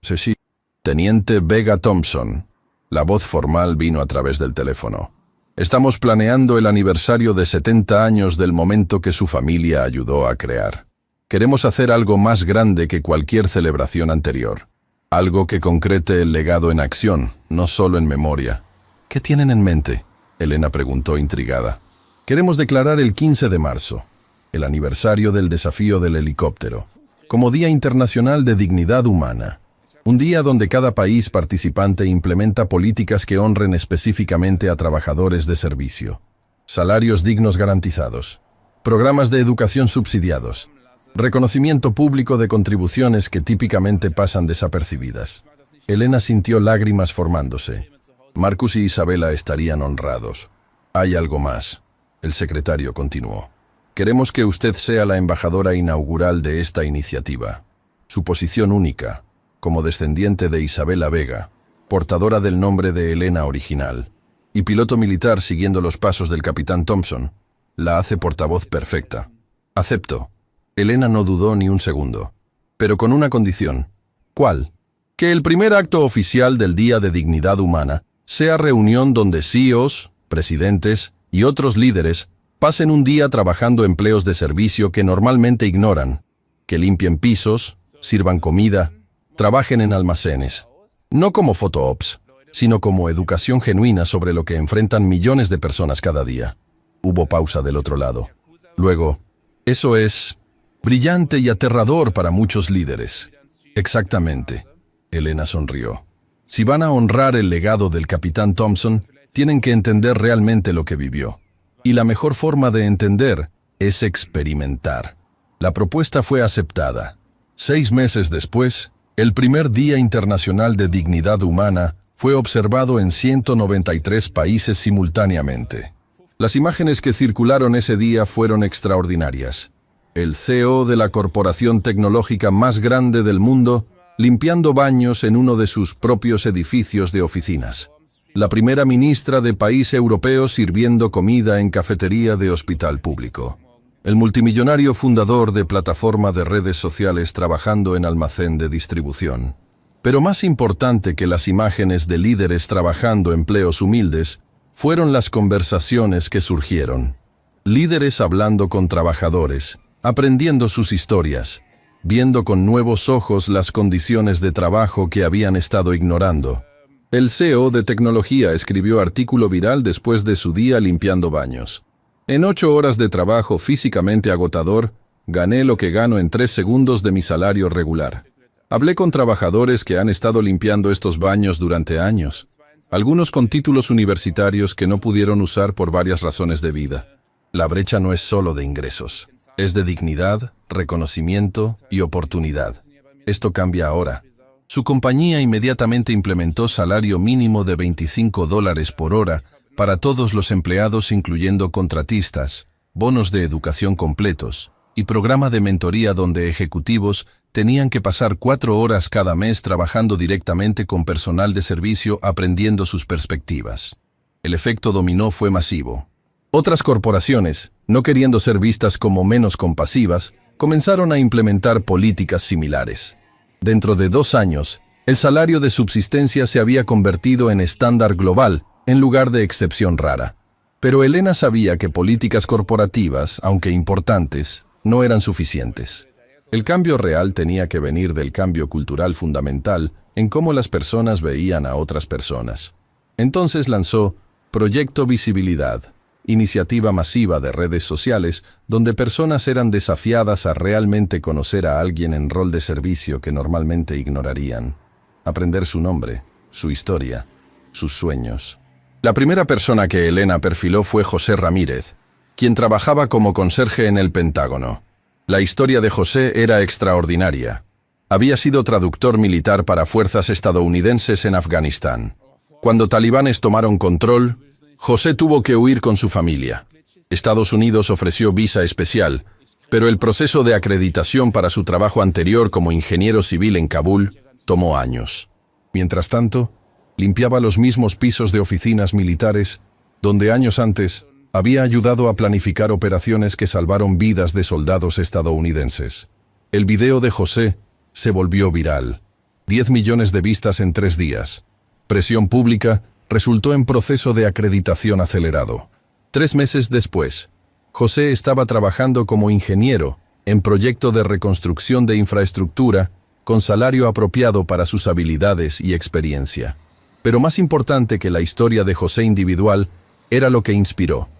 Speaker 1: Teniente Vega Thompson. La voz formal vino a través del teléfono. Estamos planeando el aniversario de 70 años del momento que su familia ayudó a crear. Queremos hacer algo más grande que cualquier celebración anterior. Algo que concrete el legado en acción, no solo en memoria. ¿Qué tienen en mente?, Elena preguntó intrigada. Queremos declarar el 15 de marzo, el aniversario del desafío del helicóptero, como Día Internacional de Dignidad Humana. Un día donde cada país participante implementa políticas que honren específicamente a trabajadores de servicio. Salarios dignos garantizados. Programas de educación subsidiados. Reconocimiento público de contribuciones que típicamente pasan desapercibidas. Elena sintió lágrimas formándose. Marcus y Isabela estarían honrados. Hay algo más. El secretario continuó. Queremos que usted sea la embajadora inaugural de esta iniciativa. Su posición única, como descendiente de Isabela Vega, portadora del nombre de Elena original, y piloto militar siguiendo los pasos del capitán Thompson, la hace portavoz perfecta. Acepto. Elena no dudó ni un segundo, pero con una condición. ¿Cuál? Que el primer acto oficial del Día de Dignidad Humana sea reunión donde CEOs, presidentes y otros líderes pasen un día trabajando empleos de servicio que normalmente ignoran, que limpien pisos, sirvan comida, trabajen en almacenes. No como photo-ops, sino como educación genuina sobre lo que enfrentan millones de personas cada día. Hubo pausa del otro lado. Luego, eso es brillante y aterrador para muchos líderes. Exactamente. Elena sonrió. Si van a honrar el legado del capitán Thompson, tienen que entender realmente lo que vivió. Y la mejor forma de entender es experimentar. La propuesta fue aceptada. 6 meses después, el primer Día Internacional de Dignidad Humana fue observado en 193 países simultáneamente. Las imágenes que circularon ese día fueron extraordinarias. El CEO de la corporación tecnológica más grande del mundo limpiando baños en uno de sus propios edificios de oficinas. La primera ministra de país europeo sirviendo comida en cafetería de hospital público. El multimillonario fundador de plataforma de redes sociales trabajando en almacén de distribución. Pero más importante que las imágenes de líderes trabajando empleos humildes, fueron las conversaciones que surgieron. Líderes hablando con trabajadores, aprendiendo sus historias, viendo con nuevos ojos las condiciones de trabajo que habían estado ignorando. El CEO de tecnología escribió artículo viral después de su día limpiando baños. En 8 horas de trabajo físicamente agotador, gané lo que gano en 3 segundos de mi salario regular. Hablé con trabajadores que han estado limpiando estos baños durante años, algunos con títulos universitarios que no pudieron usar por varias razones de vida. La brecha no es solo de ingresos. Es de dignidad, reconocimiento y oportunidad. Esto cambia ahora. Su compañía inmediatamente implementó salario mínimo de $25 por hora para todos los empleados incluyendo contratistas, bonos de educación completos y programa de mentoría donde ejecutivos tenían que pasar 4 horas cada mes trabajando directamente con personal de servicio aprendiendo sus perspectivas. El efecto dominó fue masivo. Otras corporaciones, no queriendo ser vistas como menos compasivas, comenzaron a implementar políticas similares. Dentro de 2 años, el salario de subsistencia se había convertido en estándar global, en lugar de excepción rara. Pero Elena sabía que políticas corporativas, aunque importantes, no eran suficientes. El cambio real tenía que venir del cambio cultural fundamental en cómo las personas veían a otras personas. Entonces lanzó Proyecto Visibilidad, iniciativa masiva de redes sociales donde personas eran desafiadas a realmente conocer a alguien en rol de servicio que normalmente ignorarían. Aprender su nombre, su historia, sus sueños. La primera persona que Elena perfiló fue José Ramírez, quien trabajaba como conserje en el Pentágono. La historia de José era extraordinaria. Había sido traductor militar para fuerzas estadounidenses en Afganistán. Cuando talibanes tomaron control, José tuvo que huir con su familia. Estados Unidos ofreció visa especial, pero el proceso de acreditación para su trabajo anterior como ingeniero civil en Kabul tomó años. Mientras tanto, limpiaba los mismos pisos de oficinas militares donde años antes había ayudado a planificar operaciones que salvaron vidas de soldados estadounidenses. El video de José se volvió viral. 10 millones de vistas en 3 días. Presión pública resultó en proceso de acreditación acelerado. 3 meses después, José estaba trabajando como ingeniero en proyecto de reconstrucción de infraestructura con salario apropiado para sus habilidades y experiencia. Pero más importante que la historia de José individual era lo que inspiró.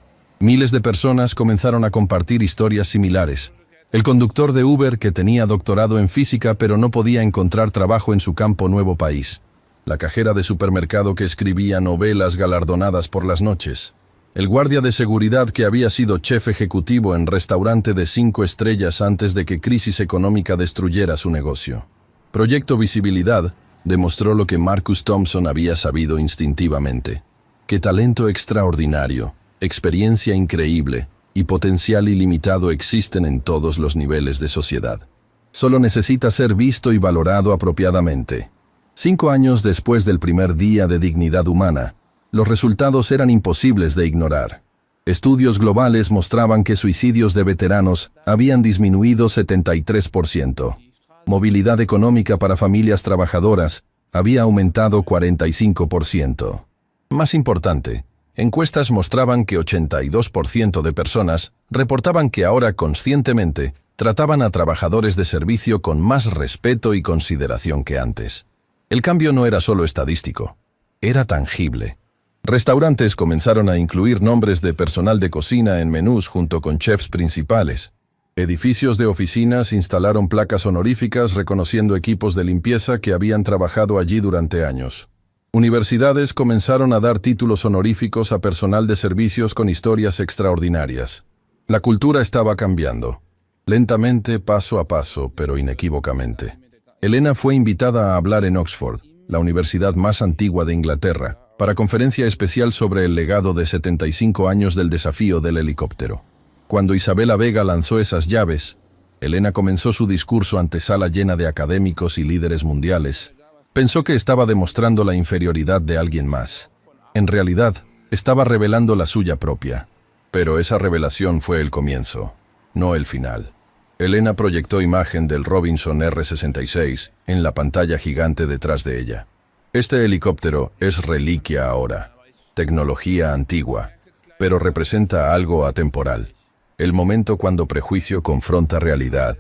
Speaker 1: Miles de personas comenzaron a compartir historias similares. El conductor de Uber que tenía doctorado en física pero no podía encontrar trabajo en su campo nuevo país. La cajera de supermercado que escribía novelas galardonadas por las noches. El guardia de seguridad que había sido chef ejecutivo en restaurante de 5 estrellas antes de que crisis económica destruyera su negocio. Proyecto Visibilidad demostró lo que Marcus Thompson había sabido instintivamente. Que talento extraordinario, experiencia increíble y potencial ilimitado existen en todos los niveles de sociedad. Solo necesita ser visto y valorado apropiadamente. 5 años después del primer día de dignidad humana, los resultados eran imposibles de ignorar. Estudios globales mostraban que suicidios de veteranos habían disminuido 73%. Movilidad económica para familias trabajadoras había aumentado 45%. Más importante, encuestas mostraban que 82% de personas reportaban que ahora conscientemente trataban a trabajadores de servicio con más respeto y consideración que antes. El cambio no era solo estadístico, era tangible. Restaurantes comenzaron a incluir nombres de personal de cocina en menús junto con chefs principales. Edificios de oficinas instalaron placas honoríficas reconociendo equipos de limpieza que habían trabajado allí durante años. Universidades comenzaron a dar títulos honoríficos a personal de servicios con historias extraordinarias. La cultura estaba cambiando. Lentamente, paso a paso, pero inequívocamente. Elena fue invitada a hablar en Oxford, la universidad más antigua de Inglaterra, para conferencia especial sobre el legado de 75 años del desafío del helicóptero. Cuando Isabela Vega lanzó esas llaves, Elena comenzó su discurso ante sala llena de académicos y líderes mundiales. Pensó que estaba demostrando la inferioridad de alguien más. En realidad, estaba revelando la suya propia. Pero esa revelación fue el comienzo, no el final. Elena proyectó imagen del Robinson R-66 en la pantalla gigante detrás de ella. Este helicóptero es reliquia ahora, tecnología antigua, pero representa algo atemporal. El momento cuando prejuicio confronta realidad,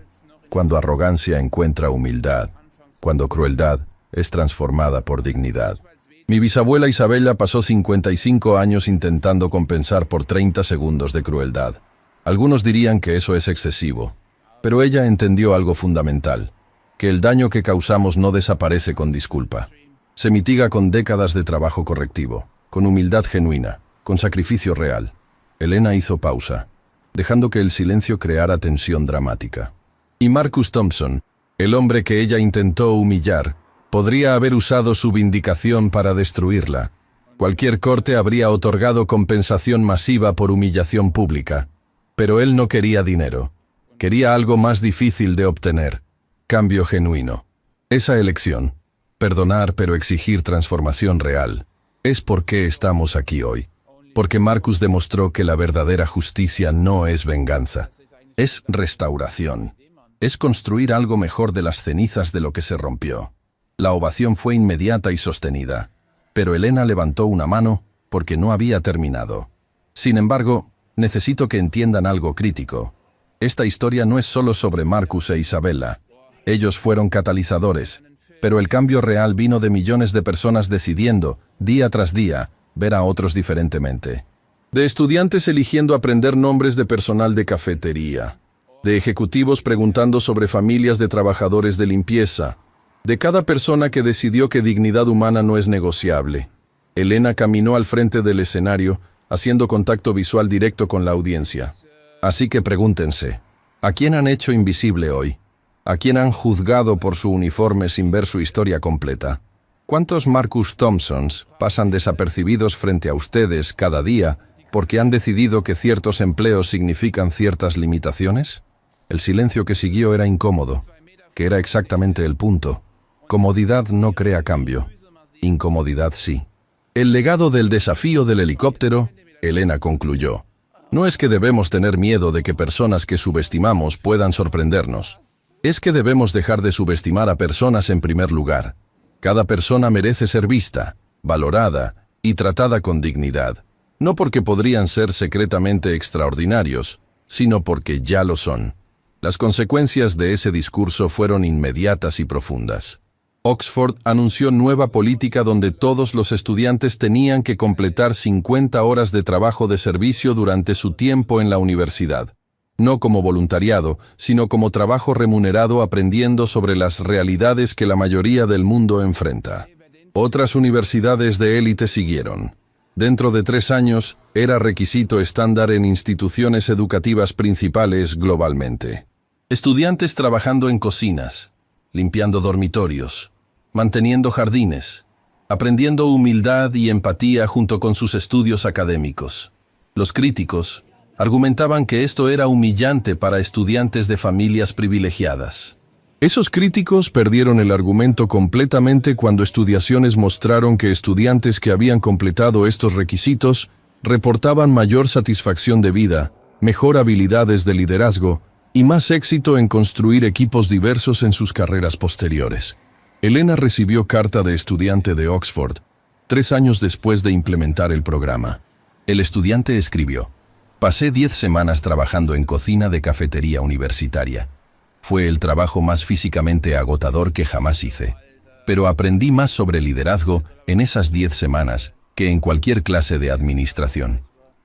Speaker 1: cuando arrogancia encuentra humildad, cuando crueldad es transformada por dignidad. Mi bisabuela Isabela pasó 55 años intentando compensar por 30 segundos de crueldad. Algunos dirían que eso es excesivo, pero ella entendió algo fundamental, que el daño que causamos no desaparece con disculpa. Se mitiga con décadas de trabajo correctivo, con humildad genuina, con sacrificio real. Elena hizo pausa, dejando que el silencio creara tensión dramática. Y Marcus Thompson, el hombre que ella intentó humillar, podría haber usado su vindicación para destruirla. Cualquier corte habría otorgado compensación masiva por humillación pública. Pero él no quería dinero. Quería algo más difícil de obtener. Cambio genuino. Esa elección, perdonar pero exigir transformación real, es por qué estamos aquí hoy. Porque Marcus demostró que la verdadera justicia no es venganza. Es restauración. Es construir algo mejor de las cenizas de lo que se rompió. La ovación fue inmediata y sostenida, pero Elena levantó una mano porque no había terminado. Sin embargo, necesito que entiendan algo crítico. Esta historia no es solo sobre Marcus e Isabela. Ellos fueron catalizadores, pero el cambio real vino de millones de personas decidiendo, día tras día, ver a otros diferentemente. De estudiantes eligiendo aprender nombres de personal de cafetería, de ejecutivos preguntando sobre familias de trabajadores de limpieza, de cada persona que decidió que dignidad humana no es negociable. Elena caminó al frente del escenario, haciendo contacto visual directo con la audiencia. Así que pregúntense, ¿a quién han hecho invisible hoy? ¿A quién han juzgado por su uniforme sin ver su historia completa? ¿Cuántos Marcus Thompsons pasan desapercibidos frente a ustedes cada día porque han decidido que ciertos empleos significan ciertas limitaciones? El silencio que siguió era incómodo, que era exactamente el punto. Comodidad no crea cambio. Incomodidad sí. El legado del desafío del helicóptero, Elena concluyó. No es que debemos tener miedo de que personas que subestimamos puedan sorprendernos. Es que debemos dejar de subestimar a personas en primer lugar. Cada persona merece ser vista, valorada y tratada con dignidad. No porque podrían ser secretamente extraordinarios, sino porque ya lo son. Las consecuencias de ese discurso fueron inmediatas y profundas. Oxford anunció nueva política donde todos los estudiantes tenían que completar 50 horas de trabajo de servicio durante su tiempo en la universidad. No como voluntariado, sino como trabajo remunerado aprendiendo sobre las realidades que la mayoría del mundo enfrenta. Otras universidades de élite siguieron. Dentro de 3 años, era requisito estándar en instituciones educativas principales globalmente. Estudiantes trabajando en cocinas, limpiando dormitorios, manteniendo jardines, aprendiendo humildad y empatía junto con sus estudios académicos. Los críticos argumentaban que esto era humillante para estudiantes de familias privilegiadas. Esos críticos perdieron el argumento completamente cuando estudiaciones mostraron que estudiantes que habían completado estos requisitos reportaban mayor satisfacción de vida, mejor habilidades de liderazgo y más éxito en construir equipos diversos en sus carreras posteriores. Elena recibió carta de estudiante de Oxford 3 años después de implementar el programa. El estudiante escribió: «Pasé 10 semanas trabajando en cocina de cafetería universitaria. Fue el trabajo más físicamente agotador que jamás hice. Pero aprendí más sobre liderazgo en esas 10 semanas que en cualquier clase de administración.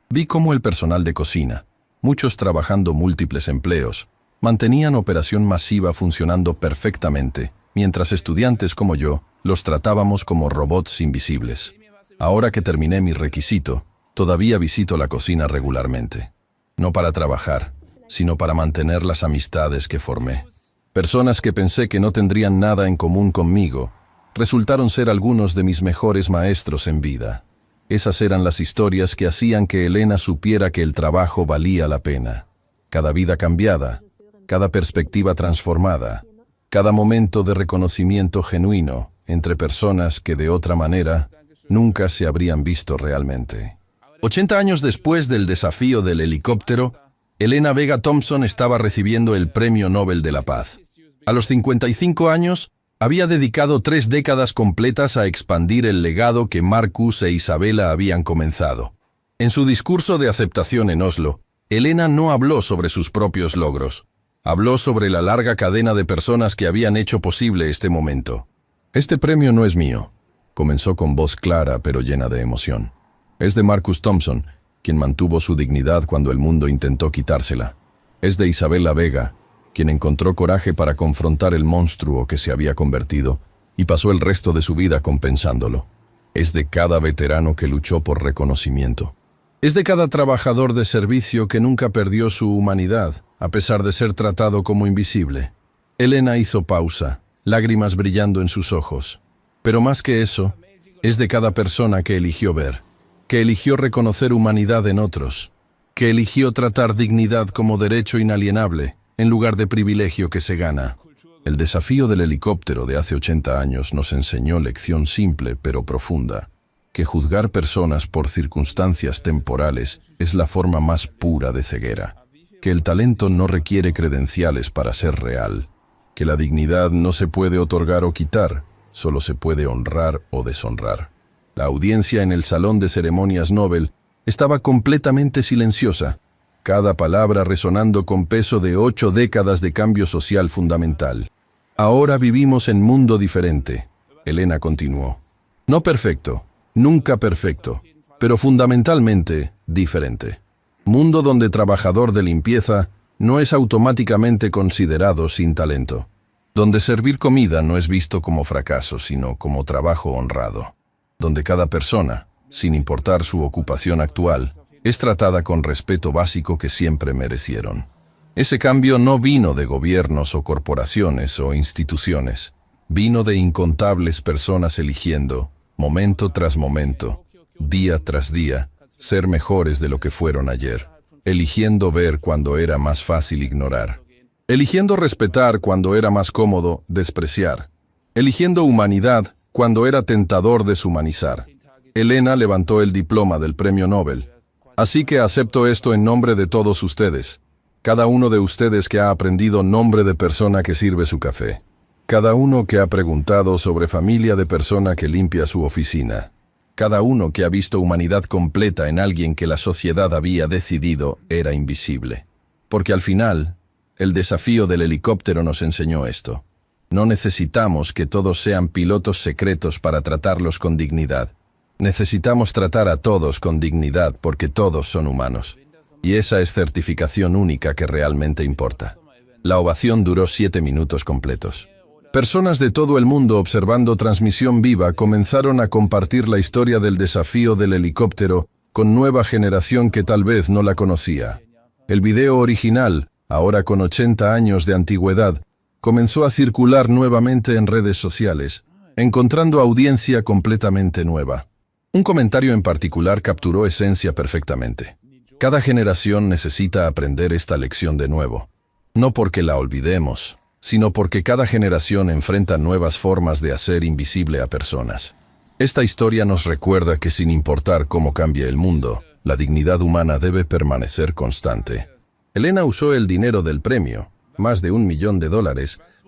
Speaker 1: Vi cómo el personal de cocina, muchos trabajando múltiples empleos, mantenían operación masiva funcionando perfectamente, mientras estudiantes como yo los tratábamos como robots invisibles. Ahora que terminé mi requisito, todavía visito la cocina regularmente. No para trabajar, sino para mantener las amistades que formé. Personas que pensé que no tendrían nada en común conmigo, resultaron ser algunos de mis mejores maestros en vida. Esas eran las historias que hacían que Elena supiera que el trabajo valía la pena. Cada vida cambiada, cada perspectiva transformada, cada momento de reconocimiento genuino entre personas que de otra manera nunca se habrían visto realmente. 80 años después del desafío del helicóptero, Elena Vega Thompson estaba recibiendo el Premio Nobel de la Paz. A los 55 años, había dedicado 3 décadas completas a expandir el legado que Marcus e Isabella habían comenzado. En su discurso de aceptación en Oslo, Elena no habló sobre sus propios logros. Habló sobre la larga cadena de personas que habían hecho posible este momento. «Este premio no es mío», comenzó con voz clara pero llena de emoción. «Es de Marcus Thompson, quien mantuvo su dignidad cuando el mundo intentó quitársela. Es de Isabella Vega, quien encontró coraje para confrontar el monstruo que se había convertido y pasó el resto de su vida compensándolo. Es de cada veterano que luchó por reconocimiento. Es de cada trabajador de servicio que nunca perdió su humanidad, a pesar de ser tratado como invisible». Elena hizo pausa, lágrimas brillando en sus ojos. Pero más que eso, es de cada persona que eligió ver, que eligió reconocer humanidad en otros, que eligió tratar dignidad como derecho inalienable, en lugar de privilegio que se gana. El desafío del helicóptero de hace 80 años nos enseñó lección simple pero profunda, que juzgar personas por circunstancias temporales es la forma más pura de ceguera, que el talento no requiere credenciales para ser real, que la dignidad no se puede otorgar o quitar, solo se puede honrar o deshonrar. La audiencia en el Salón de Ceremonias Nobel estaba completamente silenciosa, cada palabra resonando con peso de 8 décadas de cambio social fundamental. «Ahora vivimos en mundo diferente», Elena continuó. «No perfecto, nunca perfecto, pero fundamentalmente diferente. Mundo donde trabajador de limpieza no es automáticamente considerado sin talento. Donde servir comida no es visto como fracaso, sino como trabajo honrado. Donde cada persona, sin importar su ocupación actual, es tratada con respeto básico que siempre merecieron. Ese cambio no vino de gobiernos o corporaciones o instituciones. Vino de incontables personas eligiendo, momento tras momento, día tras día, ser mejores de lo que fueron ayer. Eligiendo ver cuando era más fácil ignorar. Eligiendo respetar cuando era más cómodo despreciar. Eligiendo humanidad cuando era tentador deshumanizar. Elena levantó el diploma del Premio Nobel. Así que acepto esto en nombre de todos ustedes. Cada uno de ustedes que ha aprendido nombre de persona que sirve su café. Cada uno que ha preguntado sobre familia de persona que limpia su oficina. Cada uno que ha visto humanidad completa en alguien que la sociedad había decidido era invisible. Porque al final, el desafío del helicóptero nos enseñó esto. No necesitamos que todos sean pilotos secretos para tratarlos con dignidad. Necesitamos tratar a todos con dignidad porque todos son humanos. Y esa es certificación única que realmente importa. La ovación duró 7 minutos completos. Personas de todo el mundo observando transmisión viva comenzaron a compartir la historia del desafío del helicóptero con nueva generación que tal vez no la conocía. El video original, ahora con 80 años de antigüedad, comenzó a circular nuevamente en redes sociales, encontrando audiencia completamente nueva. Un comentario en particular capturó esencia perfectamente. Cada generación necesita aprender esta lección de nuevo. No porque la olvidemos, sino porque cada generación enfrenta nuevas formas de hacer invisible a personas. Esta historia nos recuerda que sin importar cómo cambie el mundo, la dignidad humana debe permanecer constante. Elena usó el dinero del premio, más de $1 millón,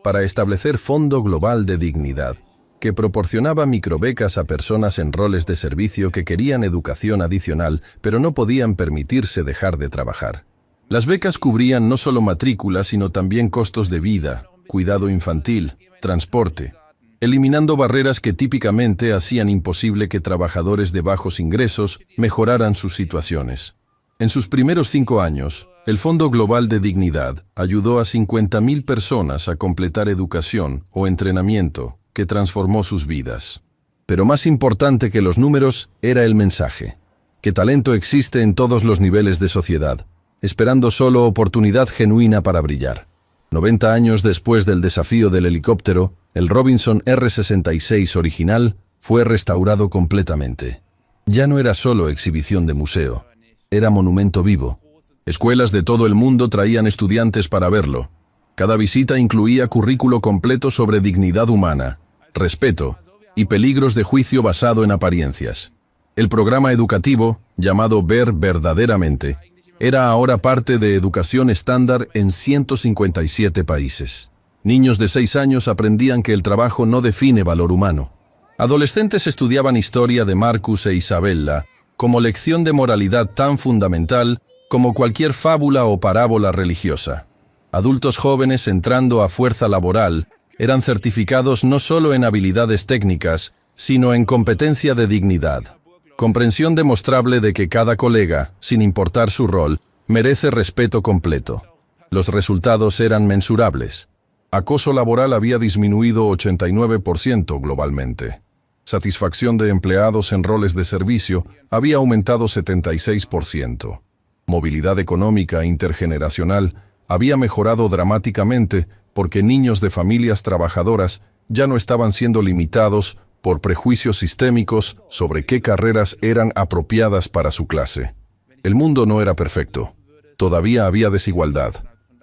Speaker 1: para establecer Fondo Global de Dignidad, que proporcionaba microbecas a personas en roles de servicio que querían educación adicional, pero no podían permitirse dejar de trabajar. Las becas cubrían no solo matrícula, sino también costos de vida, cuidado infantil, transporte, eliminando barreras que típicamente hacían imposible que trabajadores de bajos ingresos mejoraran sus situaciones. En sus primeros 5 años, el Fondo Global de Dignidad ayudó a 50.000 personas a completar educación o entrenamiento que transformó sus vidas. Pero más importante que los números era el mensaje, que talento existe en todos los niveles de sociedad, esperando solo oportunidad genuina para brillar. 90 años después del desafío del helicóptero, el Robinson R-66 original fue restaurado completamente. Ya no era solo exhibición de museo, era monumento vivo. Escuelas de todo el mundo traían estudiantes para verlo. Cada visita incluía currículo completo sobre dignidad humana, respeto y peligros de juicio basado en apariencias. El programa educativo, llamado Ver Verdaderamente, era ahora parte de educación estándar en 157 países. Niños de 6 años aprendían que el trabajo no define valor humano. Adolescentes estudiaban historia de Marcus e Isabella como lección de moralidad tan fundamental como cualquier fábula o parábola religiosa. Adultos jóvenes entrando a fuerza laboral eran certificados no solo en habilidades técnicas, sino en competencia de dignidad. Comprensión demostrable de que cada colega, sin importar su rol, merece respeto completo. Los resultados eran mensurables. Acoso laboral había disminuido 89% globalmente. Satisfacción de empleados en roles de servicio había aumentado 76%. Movilidad económica intergeneracional había mejorado dramáticamente porque niños de familias trabajadoras ya no estaban siendo limitados por prejuicios sistémicos sobre qué carreras eran apropiadas para su clase. El mundo no era perfecto. Todavía había desigualdad.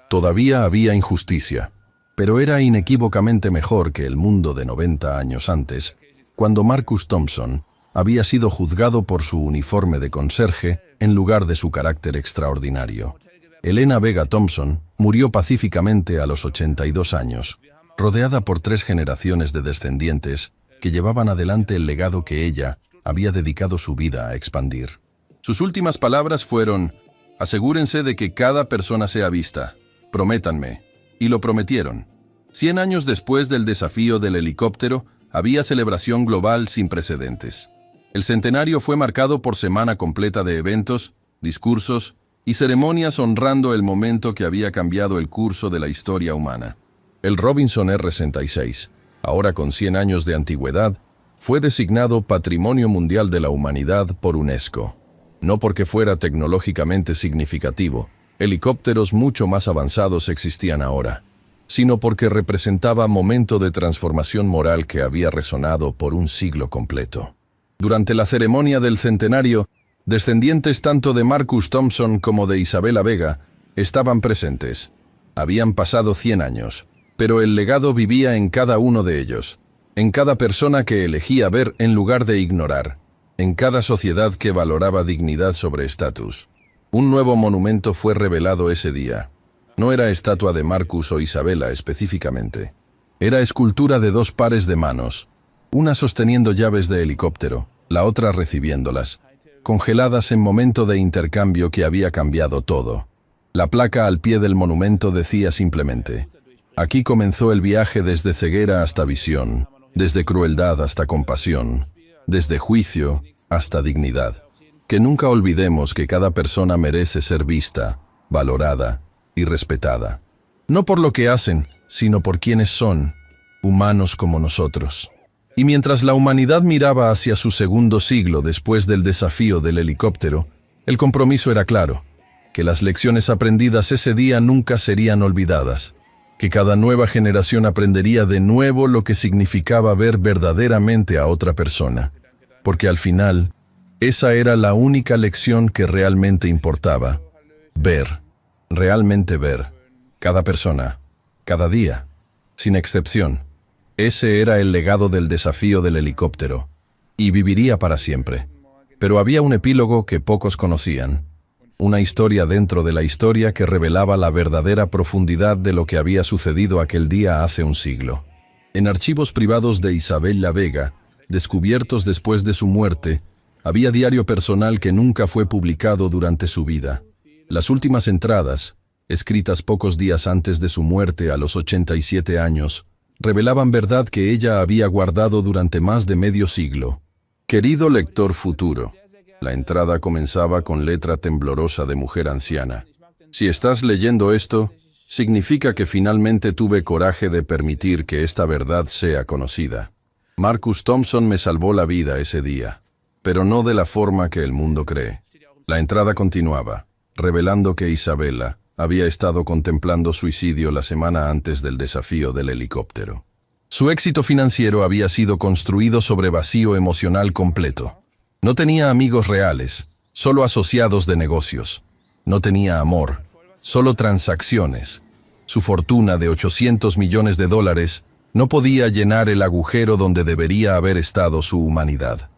Speaker 1: Todavía había injusticia. Pero era inequívocamente mejor que el mundo de 90 años antes, cuando Marcus Thompson había sido juzgado por su uniforme de conserje en lugar de su carácter extraordinario. Elena Vega Thompson murió pacíficamente a los 82 años, rodeada por 3 generaciones de descendientes que llevaban adelante el legado que ella había dedicado su vida a expandir. Sus últimas palabras fueron: asegúrense de que cada persona sea vista, prométanme, y lo prometieron. 100 años después del desafío del helicóptero, había celebración global sin precedentes. El centenario fue marcado por semana completa de eventos, discursos y ceremonias honrando el momento que había cambiado el curso de la historia humana. El Robinson R-66, ahora con 100 años de antigüedad, fue designado Patrimonio Mundial de la Humanidad por UNESCO. No porque fuera tecnológicamente significativo, helicópteros mucho más avanzados existían ahora, sino porque representaba momento de transformación moral que había resonado por un siglo completo. Durante la ceremonia del centenario, descendientes tanto de Marcus Thompson como de Isabella Vega estaban presentes. Habían pasado 100 años, pero el legado vivía en cada uno de ellos, en cada persona que elegía ver en lugar de ignorar, en cada sociedad que valoraba dignidad sobre estatus. Un nuevo monumento fue revelado ese día. No era estatua de Marcus o Isabella específicamente. Era escultura de 2 pares de manos, una sosteniendo llaves de helicóptero, la otra recibiéndolas, congeladas en momento de intercambio que había cambiado todo. La placa al pie del monumento decía simplemente: aquí comenzó el viaje desde ceguera hasta visión, desde crueldad hasta compasión, desde juicio hasta dignidad. Que nunca olvidemos que cada persona merece ser vista, valorada y respetada. No por lo que hacen, sino por quienes son, humanos como nosotros. Y mientras la humanidad miraba hacia su segundo siglo después del desafío del helicóptero, el compromiso era claro: que las lecciones aprendidas ese día nunca serían olvidadas, que cada nueva generación aprendería de nuevo lo que significaba ver verdaderamente a otra persona, porque al final, esa era la única lección que realmente importaba: ver, realmente ver, cada persona, cada día, sin excepción. Ese era el legado del desafío del helicóptero, y viviría para siempre. Pero había un epílogo que pocos conocían, una historia dentro de la historia que revelaba la verdadera profundidad de lo que había sucedido aquel día hace un siglo. En archivos privados de Isabella Vega, descubiertos después de su muerte, había diario personal que nunca fue publicado durante su vida. Las últimas entradas, escritas pocos días antes de su muerte a los 87 años, revelaban verdad que ella había guardado durante más de medio siglo. Querido lector futuro, la entrada comenzaba con letra temblorosa de mujer anciana. Si estás leyendo esto, significa que finalmente tuve coraje de permitir que esta verdad sea conocida. Marcus Thompson me salvó la vida ese día, pero no de la forma que el mundo cree. La entrada continuaba, revelando que Isabella había estado contemplando suicidio la semana antes del desafío del helicóptero. Su éxito financiero había sido construido sobre vacío emocional completo. No tenía amigos reales, solo asociados de negocios. No tenía amor, solo transacciones. Su fortuna de $800 millones no podía llenar el agujero donde debería haber estado su humanidad.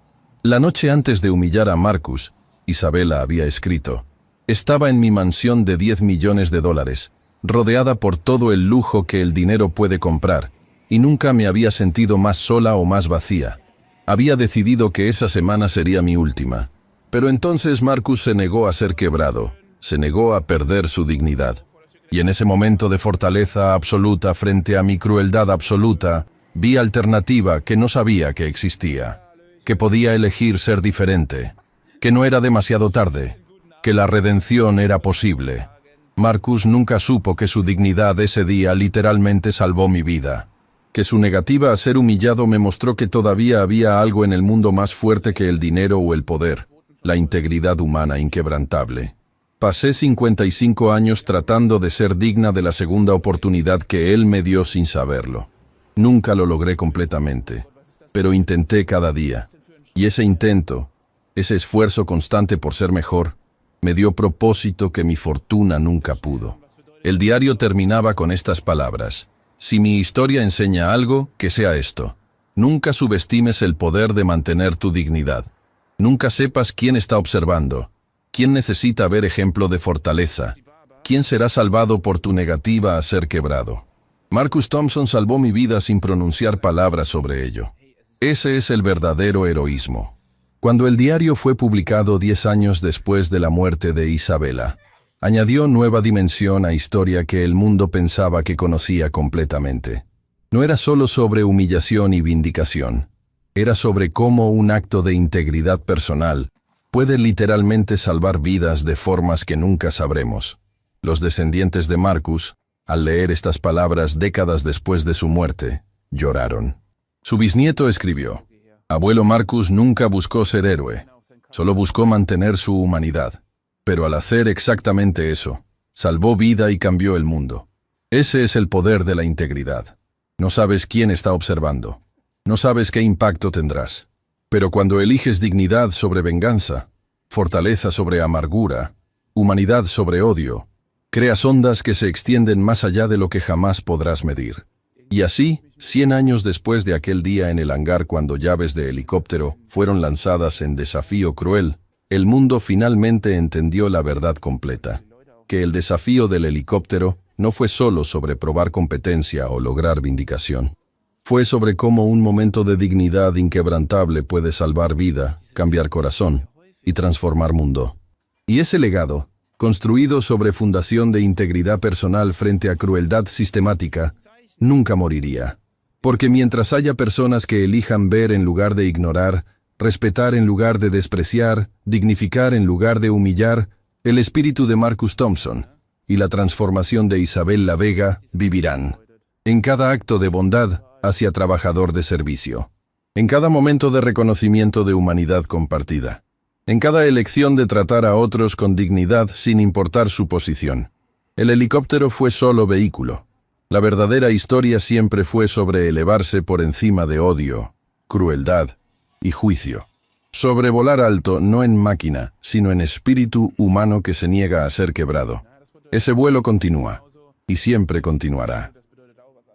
Speaker 1: La noche antes de humillar a Marcus, Isabella había escrito: estaba en mi mansión de $10 millones, rodeada por todo el lujo que el dinero puede comprar, y nunca me había sentido más sola o más vacía. Había decidido que esa semana sería mi última. Pero entonces Marcus se negó a ser quebrado, se negó a perder su dignidad. Y en ese momento de fortaleza absoluta frente a mi crueldad absoluta, vi alternativa que no sabía que existía, que podía elegir ser diferente, que no era demasiado tarde, que la redención era posible. Marcus nunca supo que su dignidad ese día literalmente salvó mi vida, que su negativa a ser humillado me mostró que todavía había algo en el mundo más fuerte que el dinero o el poder, la integridad humana inquebrantable. Pasé 55 años tratando de ser digna de la segunda oportunidad que él me dio sin saberlo. Nunca lo logré completamente, pero intenté cada día. Y ese intento, ese esfuerzo constante por ser mejor, me dio propósito que mi fortuna nunca pudo. El diario terminaba con estas palabras: si mi historia enseña algo, que sea esto. Nunca subestimes el poder de mantener tu dignidad. Nunca sepas quién está observando, quién necesita ver ejemplo de fortaleza, quién será salvado por tu negativa a ser quebrado. Marcus Thompson salvó mi vida sin pronunciar palabras sobre ello. Ese es el verdadero heroísmo. Cuando el diario fue publicado 10 años después de la muerte de Isabella, añadió nueva dimensión a historia que el mundo pensaba que conocía completamente. No era solo sobre humillación y vindicación. Era sobre cómo un acto de integridad personal puede literalmente salvar vidas de formas que nunca sabremos. Los descendientes de Marcus, al leer estas palabras décadas después de su muerte, lloraron. Su bisnieto escribió: Abuelo Marcus nunca buscó ser héroe, solo buscó mantener su humanidad. Pero al hacer exactamente eso, salvó vida y cambió el mundo. Ese es el poder de la integridad. No sabes quién está observando. No sabes qué impacto tendrás. Pero cuando eliges dignidad sobre venganza, fortaleza sobre amargura, humanidad sobre odio, creas ondas que se extienden más allá de lo que jamás podrás medir. Y así, 100 años después de aquel día en el hangar cuando llaves de helicóptero fueron lanzadas en desafío cruel, el mundo finalmente entendió la verdad completa, que el desafío del helicóptero no fue solo sobre probar competencia o lograr vindicación. Fue sobre cómo un momento de dignidad inquebrantable puede salvar vida, cambiar corazón y transformar mundo. Y ese legado, construido sobre fundación de integridad personal frente a crueldad sistemática, nunca moriría. Porque mientras haya personas que elijan ver en lugar de ignorar, respetar en lugar de despreciar, dignificar en lugar de humillar, el espíritu de Marcus Thompson y la transformación de Isabel La Vega vivirán. En cada acto de bondad hacia trabajador de servicio. En cada momento de reconocimiento de humanidad compartida. En cada elección de tratar a otros con dignidad sin importar su posición. El helicóptero fue solo vehículo. La verdadera historia siempre fue sobre elevarse por encima de odio, crueldad y juicio. Sobre volar alto no en máquina, sino en espíritu humano que se niega a ser quebrado. Ese vuelo continúa, y siempre continuará.